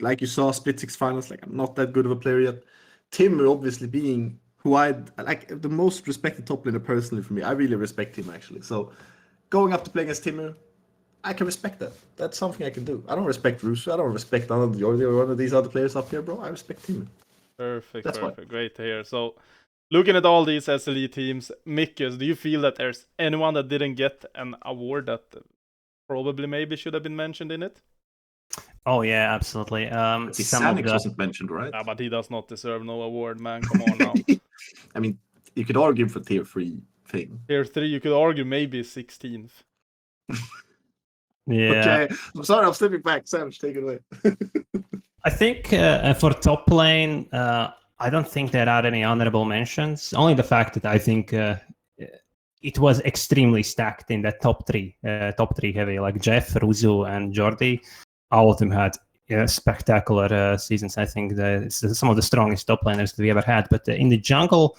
Like you saw Split 6 finals. Like, I'm not that good of a player yet. Timmu, obviously being who I like, the most respected top laner personally for me. I really respect him actually. So going up to play against Timmu, I can respect that. That's something I can do. I don't respect Rusu. I don't respect none of Jordi or one of these other players up here, bro. I respect Timmu. Perfect, That's why. perfect. Great to hear. So, looking at all these SLE teams, Mikus, do you feel that there's anyone that didn't get an award that probably maybe should have been mentioned in it? Oh yeah, absolutely. Some of Sanix the wasn't mentioned, right? But he does not deserve no award, man. Come on now. I mean, you could argue for tier 3 thing. Tier 3, you could argue maybe 16th. yeah. Okay, I'm sorry, I'm stepping back. Savage, take it away. I think for top lane, I don't think there are any honorable mentions. Only the fact that I think it was extremely stacked in that top three heavy, like Jeff, Ruzu, and Jordi. All of them had spectacular seasons. I think it's some of the strongest top laners that we ever had. But in the jungle,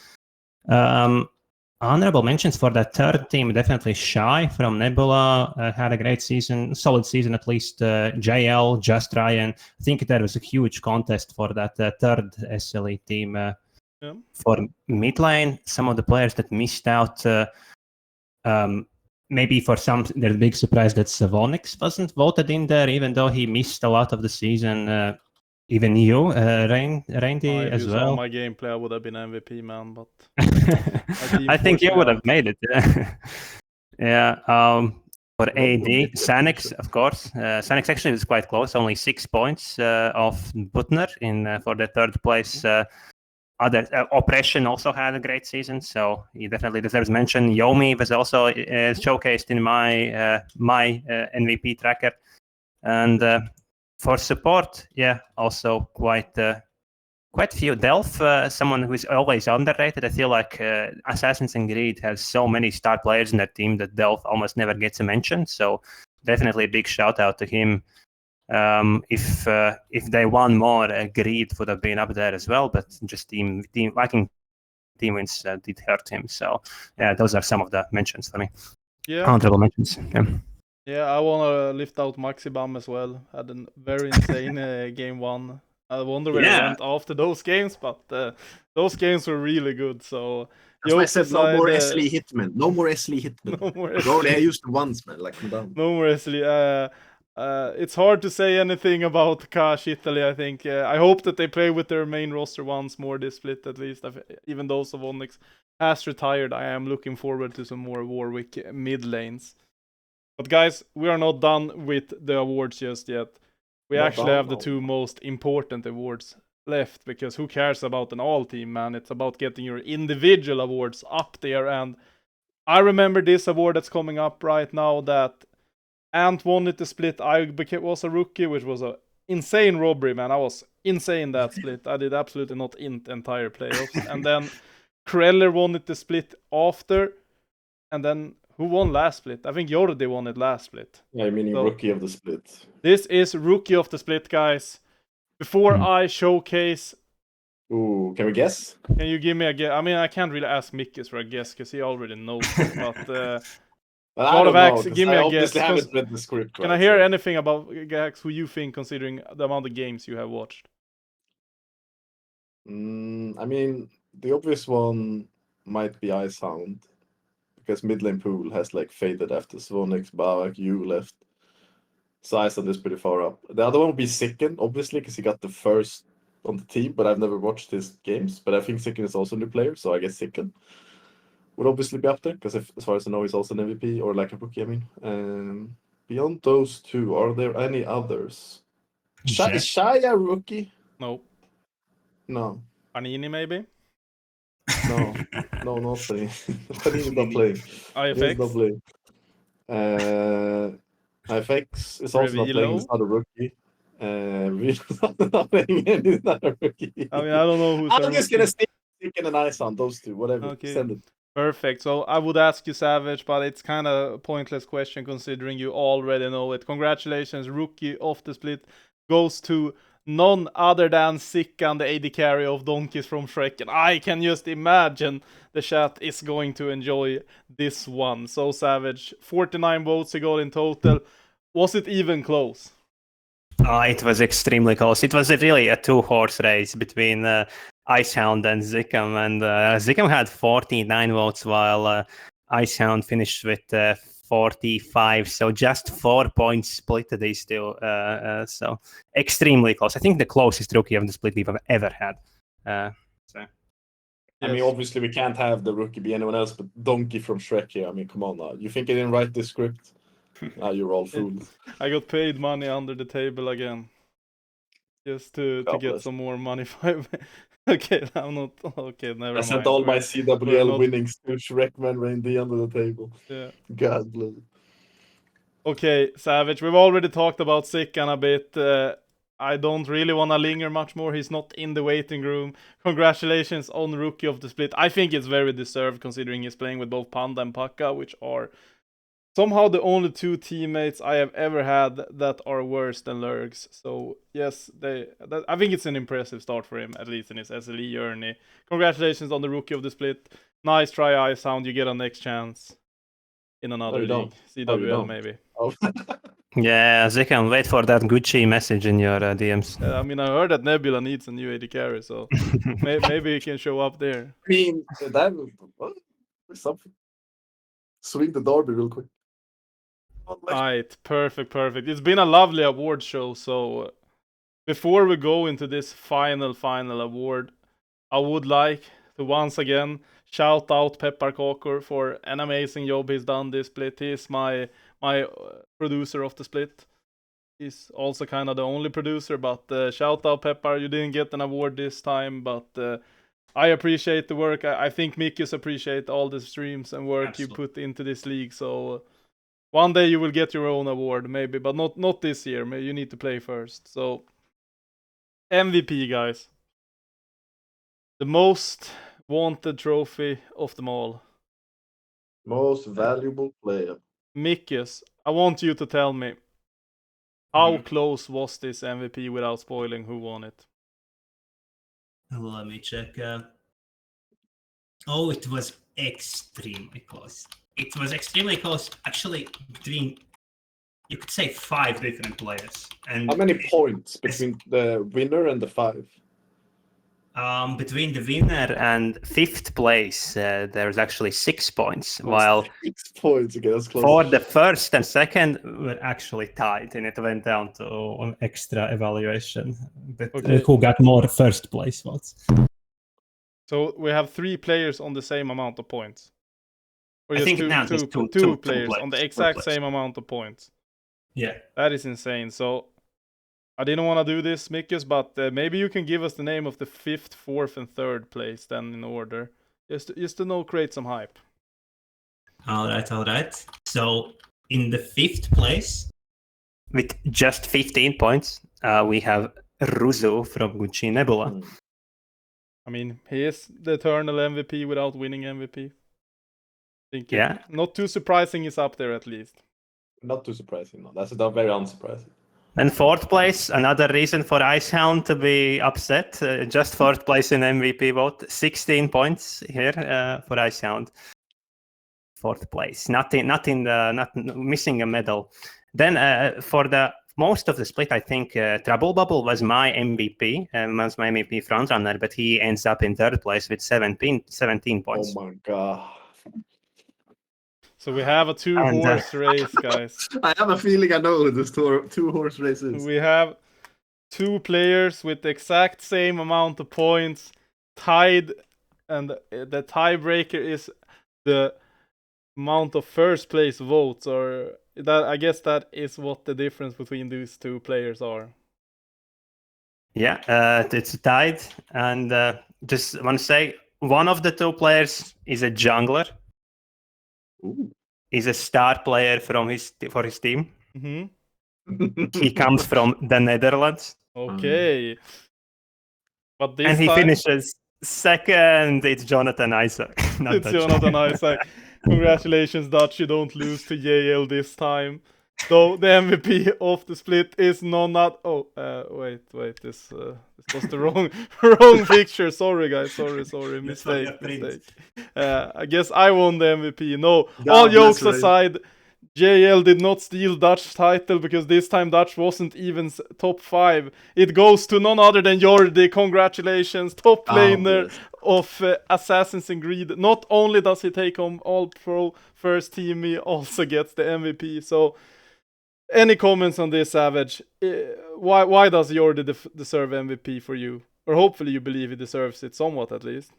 honorable mentions for that third team, definitely Shy from Nebula had a great season, solid season at least. JL, Just Ryan. I think there was a huge contest for that third SLE team. For mid lane, some of the players that missed out, maybe for some, there's a big surprise that Savonix wasn't voted in there, even though he missed a lot of the season. Even you, Randy, as well. Saw my gameplay, I would have been MVP, man, but I think you would have made it. Yeah. For AD, Sanix, of course. Sanix actually was quite close, only 6 points off Butner for the third place. Other Oppression also had a great season, so he definitely deserves mention. Yomi was also showcased in my MVP tracker, and for support, yeah, also quite few. Delph, someone who's always underrated. I feel like Assassins and Greed has so many star players in that team that Delph almost never gets a mention. So definitely a big shout out to him. If they won more, Greed would have been up there as well. But just team lacking team wins did hurt him. So yeah, those are some of the mentions for me. Yeah. Honorable mentions. Yeah. Yeah, I want to lift out Maxibam as well. Had a very insane game one. I wonder where he went after those games, but those games were really good. So that's why I said no more SLE Hitman. No more SLE Hitman. No more Bro, they used it once, man. Like, I'm done. No more SLE. It's hard to say anything about Kash Italy, I think. I hope that they play with their main roster once more this split, at least. Even though Savonix has retired, I am looking forward to some more Warwick mid lanes. But guys, we are not done with the awards just yet. We Not actually done, have the no. two most important awards left, because who cares about an all team, man? It's about getting your individual awards up there. And I remember this award that's coming up right now that Ant won it the split. I was a rookie, which was a insane robbery, man. I was insane that split. I did absolutely not int entire playoffs. And then Kreller won it the split after. And then who won last split? I think Jordi won it last split. Yeah, meaning So- rookie of the split. This is rookie of the split, guys. Before I showcase, Ooh, can we guess? can you give me a guess? I mean, I can't really ask Mickis for a guess because he already knows. But I lot of don't know, X, 'cause give me I a obviously guess, haven't read the script. can right, I hear so- anything about Gax, who you think, considering the amount of games you have watched? I mean, the obvious one might be Icehound, because mid lane pool has like faded after Svonix, Barak, you left. So Icehound is pretty far up. The other one would be Sicken, obviously, because he got the first on the team, but I've never watched his games. But I think Sicken is also a new player, so I guess Sicken would obviously be up there, because as far as I know, he's also an MVP, or like a rookie, I mean. Beyond those two, are there any others? Is Shai a rookie? No. No. Panini, maybe? No, no, not playing. Panini's not playing. He's not IFX? playing. IFX is also not playing. He's Revilo? not a rookie. Revelo's not playing, and he's not a rookie. I mean, I don't know who's I'm a just rookie. gonna stick in an ice on those two. Whatever. Okay. Send it. Perfect. So I would ask you, Savage, but it's kind of a pointless question considering you already know it. Congratulations, rookie of the split goes to none other than Sikkan, the AD carry of Donkeys from Shrek. And I can just imagine the chat is going to enjoy this one. So Savage, 49 votes he got in total. Was it even close? It was extremely close. It was really a two-horse race between Icehound and Zikam, and Zikam had 49 votes while Icehound finished with 45. So just 4 points split these two. So extremely close. I think the closest rookie of the split we've ever had. I mean, obviously we can't have the rookie be anyone else but Donkey from Shrek here. I mean, come on now. You think I didn't write this script? You're all fools. I got paid money under the table again. Just to God get bless. some more money. Okay, I'm not. Okay, never I mind. sent all my We're CWL not- winnings to Shrekman Randy under the table. Yeah. God bless. Okay, Savage, we've already talked about Sikkan a bit. I don't really want to linger much more. He's not in the waiting room. Congratulations on Rookie of the Split. I think it's very deserved considering he's playing with both Panda and Paka, which are somehow the only two teammates I have ever had that are worse than Lurgs. So, yes, I think it's an impressive start for him, at least in his SLE journey. Congratulations on the Rookie of the Split. Nice try, Icehound. You get a next chance in another you league. don't. CWL, don't. maybe. Oh. Yeah, Zikam, wait for that Gucci message in your DMs. I mean, I heard that Nebula needs a new AD carry, so maybe he can show up there. I mean, that was something. Swing the derby real quick. Alright, perfect. It's been a lovely award show, so before we go into this final award, I would like to once again shout out Pepparkakor for an amazing job he's done this split. He's my producer of the split. He's also kind of the only producer, but shout out Peppar. You didn't get an award this time, but I appreciate the work. I think Mikius appreciate all the streams and work you put into this league. So one day you will get your own award, maybe, but not this year. Maybe you need to play first. So MVP, guys. The most wanted trophy of them all. Most valuable player. Mikius, I want you to tell me, how close was this MVP without spoiling who won it? Let me check. Oh, it was extremely close. It was extremely close, actually, between, you could say, 5 different players. And How many points between the winner and the 5? Between the winner and 5th place, there's actually 6 points, while 6 points. Okay, that's close. for the first and second were actually tied, and it went down to an extra evaluation. But Okay. who got more first place votes? So we have 3 players on the same amount of points. Or I just think two, now two, there's two, two players players, on the two exact players. same amount of points. Yeah. That is insane. So I didn't want to do this, Mikis, but maybe you can give us the name of the 5th, 4th, and 3rd place then in order, just to know, create some hype. All right. So in the 5th place, With just 15 points, we have Ruzu from Gucci Nebula. I mean, he is the eternal MVP without winning MVP. Think Yeah. not too surprising he's up there at least. Not too surprising. No, that's not very unsurprising. And 4th place, another reason for Icehound to be upset. Just 4th place in MVP vote. 16 points here for Icehound. 4th place. Not missing a medal. Then for the most of the split, I think Trouble Bubble was my MVP, was my MVP frontrunner, but he ends up in 3rd place with 17 points. Oh my god. So we have a 2-horse race, guys. I have a feeling I know who this 2-horse race is. We have 2 players with the exact same amount of points tied, and the tiebreaker is the amount of first place votes, or that, I guess that is what the difference between these 2 players are. Yeah, it's tied, and just want to say one of the 2 players is a jungler. Ooh. He's a star player for his team. Mm-hmm. He comes from the Netherlands. Okay. But this And he time, finishes 2nd. It's Jonathan Isaac. Not it's Dutch. Jonathan Isaac. Congratulations, Dutch. You don't lose to JL this time. So the MVP of the split is not. Oh, wait. This was the wrong picture. Sorry, guys. Sorry. Mistake. I guess I won the MVP. No, all jokes aside, JL did not steal Dutch title because this time Dutch wasn't even top 5. It goes to none other than Jordi. Congratulations, top laner of Assassins and Greed. Not only does he take home All Pro first team, he also gets the MVP. So, any comments on this, Savage? Why does Jordi deserve MVP for you? Or hopefully you believe he deserves it somewhat at least.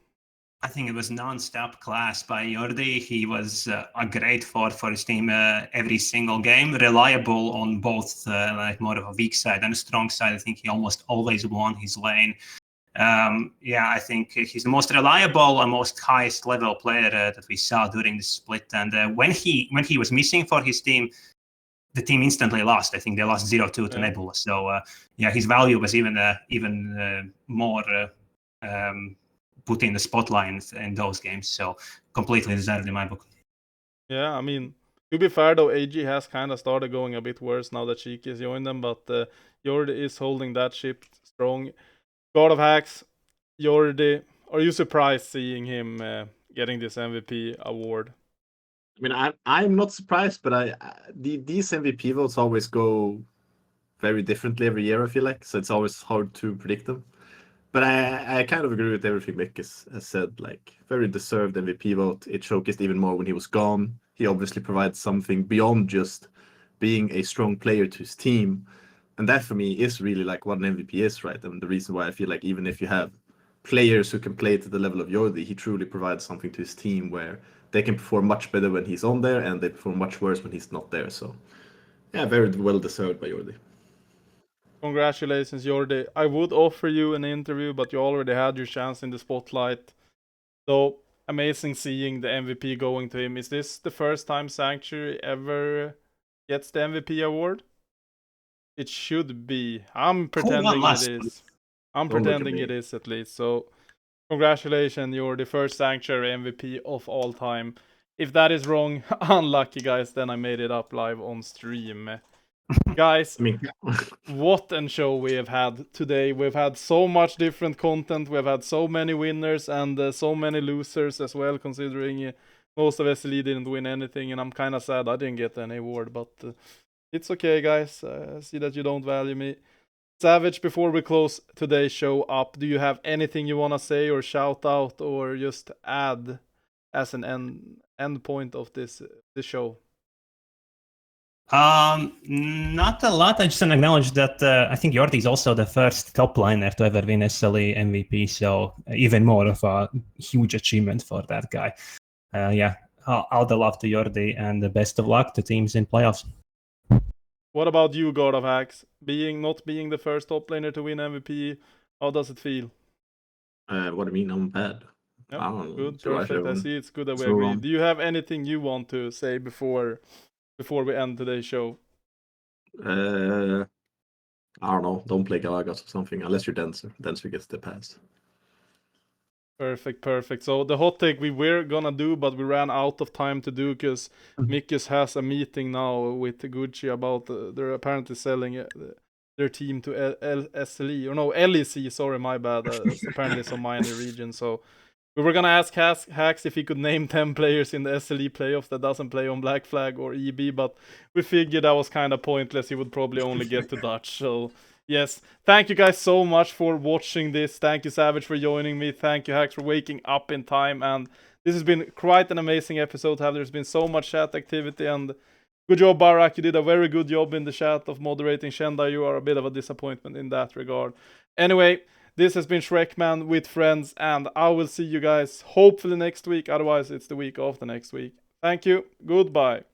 I think it was non-stop class by Jordi. He was a great forward for his team every single game, reliable on both like more of a weak side and a strong side. I think he almost always won his lane. I think he's the most reliable and most highest level player that we saw during the split. And when he was missing for his team, the team instantly lost. I think they lost 0-2 to Nebula. So his value was even more put in the spotlight in those games. So completely deserved in my book. Yeah, I mean, to be fair though, AG has kind of started going a bit worse now that Cheeky has joined them, but Jordi is holding that ship strong. God of Hacks, Jordi, are you surprised seeing him getting this MVP award? I mean, I'm not surprised, but these MVP votes always go very differently every year, I feel like, so it's always hard to predict them. But I kind of agree with everything Mick has said, like, very deserved MVP vote. It showcased even more when he was gone. He obviously provides something beyond just being a strong player to his team. And that for me is really like what an MVP is, right? And the reason why I feel like even if you have players who can play to the level of Jordi, he truly provides something to his team where they can perform much better when he's on there and they perform much worse when he's not there. So yeah, very well deserved by Jordi. Congratulations, Jordi. I would offer you an interview, but you already had your chance in the spotlight. So amazing seeing the MVP going to him. Is this the first time Sanctuary ever gets the MVP award? It should be. I'm pretending it is. I'm pretending it is at least. So congratulations, you're the first Sanctuary MVP of all time. If that is wrong, unlucky guys, then I made it up live on stream. Guys, what a show we have had today. We've had so much different content. We've had so many winners and so many losers as well, considering most of SLE didn't win anything. And I'm kind of sad I didn't get any award, but it's okay, guys. I see that you don't value me. Savage, before we close today's show up, do you have anything you want to say or shout out or just add as an end point of this show? Not a lot. I just want to acknowledge that I think Jordi is also the first top liner to ever win SLE MVP, so even more of a huge achievement for that guy. All the love to Jordi and the best of luck to teams in playoffs. What about you, God of Hacks? Not being the first top laner to win MVP, how does it feel? What do you mean? I'm bad. Yep, I don't know. good, So I perfect. I shouldn't- see it's good that we so agree. wrong. Do you have anything you want to say before we end today's show? I don't know. Don't play Galagas or something unless you're Dancer. Dancer gets the pass. Perfect. So the hot take we were gonna do, but we ran out of time to do because Mikkis has a meeting now with Gucci about they're apparently selling their team to SLE or no LEC. Sorry, my bad. It's apparently some minor region. So we were gonna ask Hacks if he could name 10 players in the SLE playoffs that doesn't play on Black Flag or EB, but we figured that was kind of pointless. He would probably only get to Dutch. So yes, thank you guys so much for watching this. Thank you, Savage, for joining me. Thank you, Hacks, for waking up in time. And this has been quite an amazing episode. There's been so much chat activity, and good job, Barak. You did a very good job in the chat of moderating. Shenda, you are a bit of a disappointment in that regard. Anyway, this has been Shrekman with friends, and I will see you guys hopefully next week. Otherwise, it's the week after next week. Thank you. Goodbye.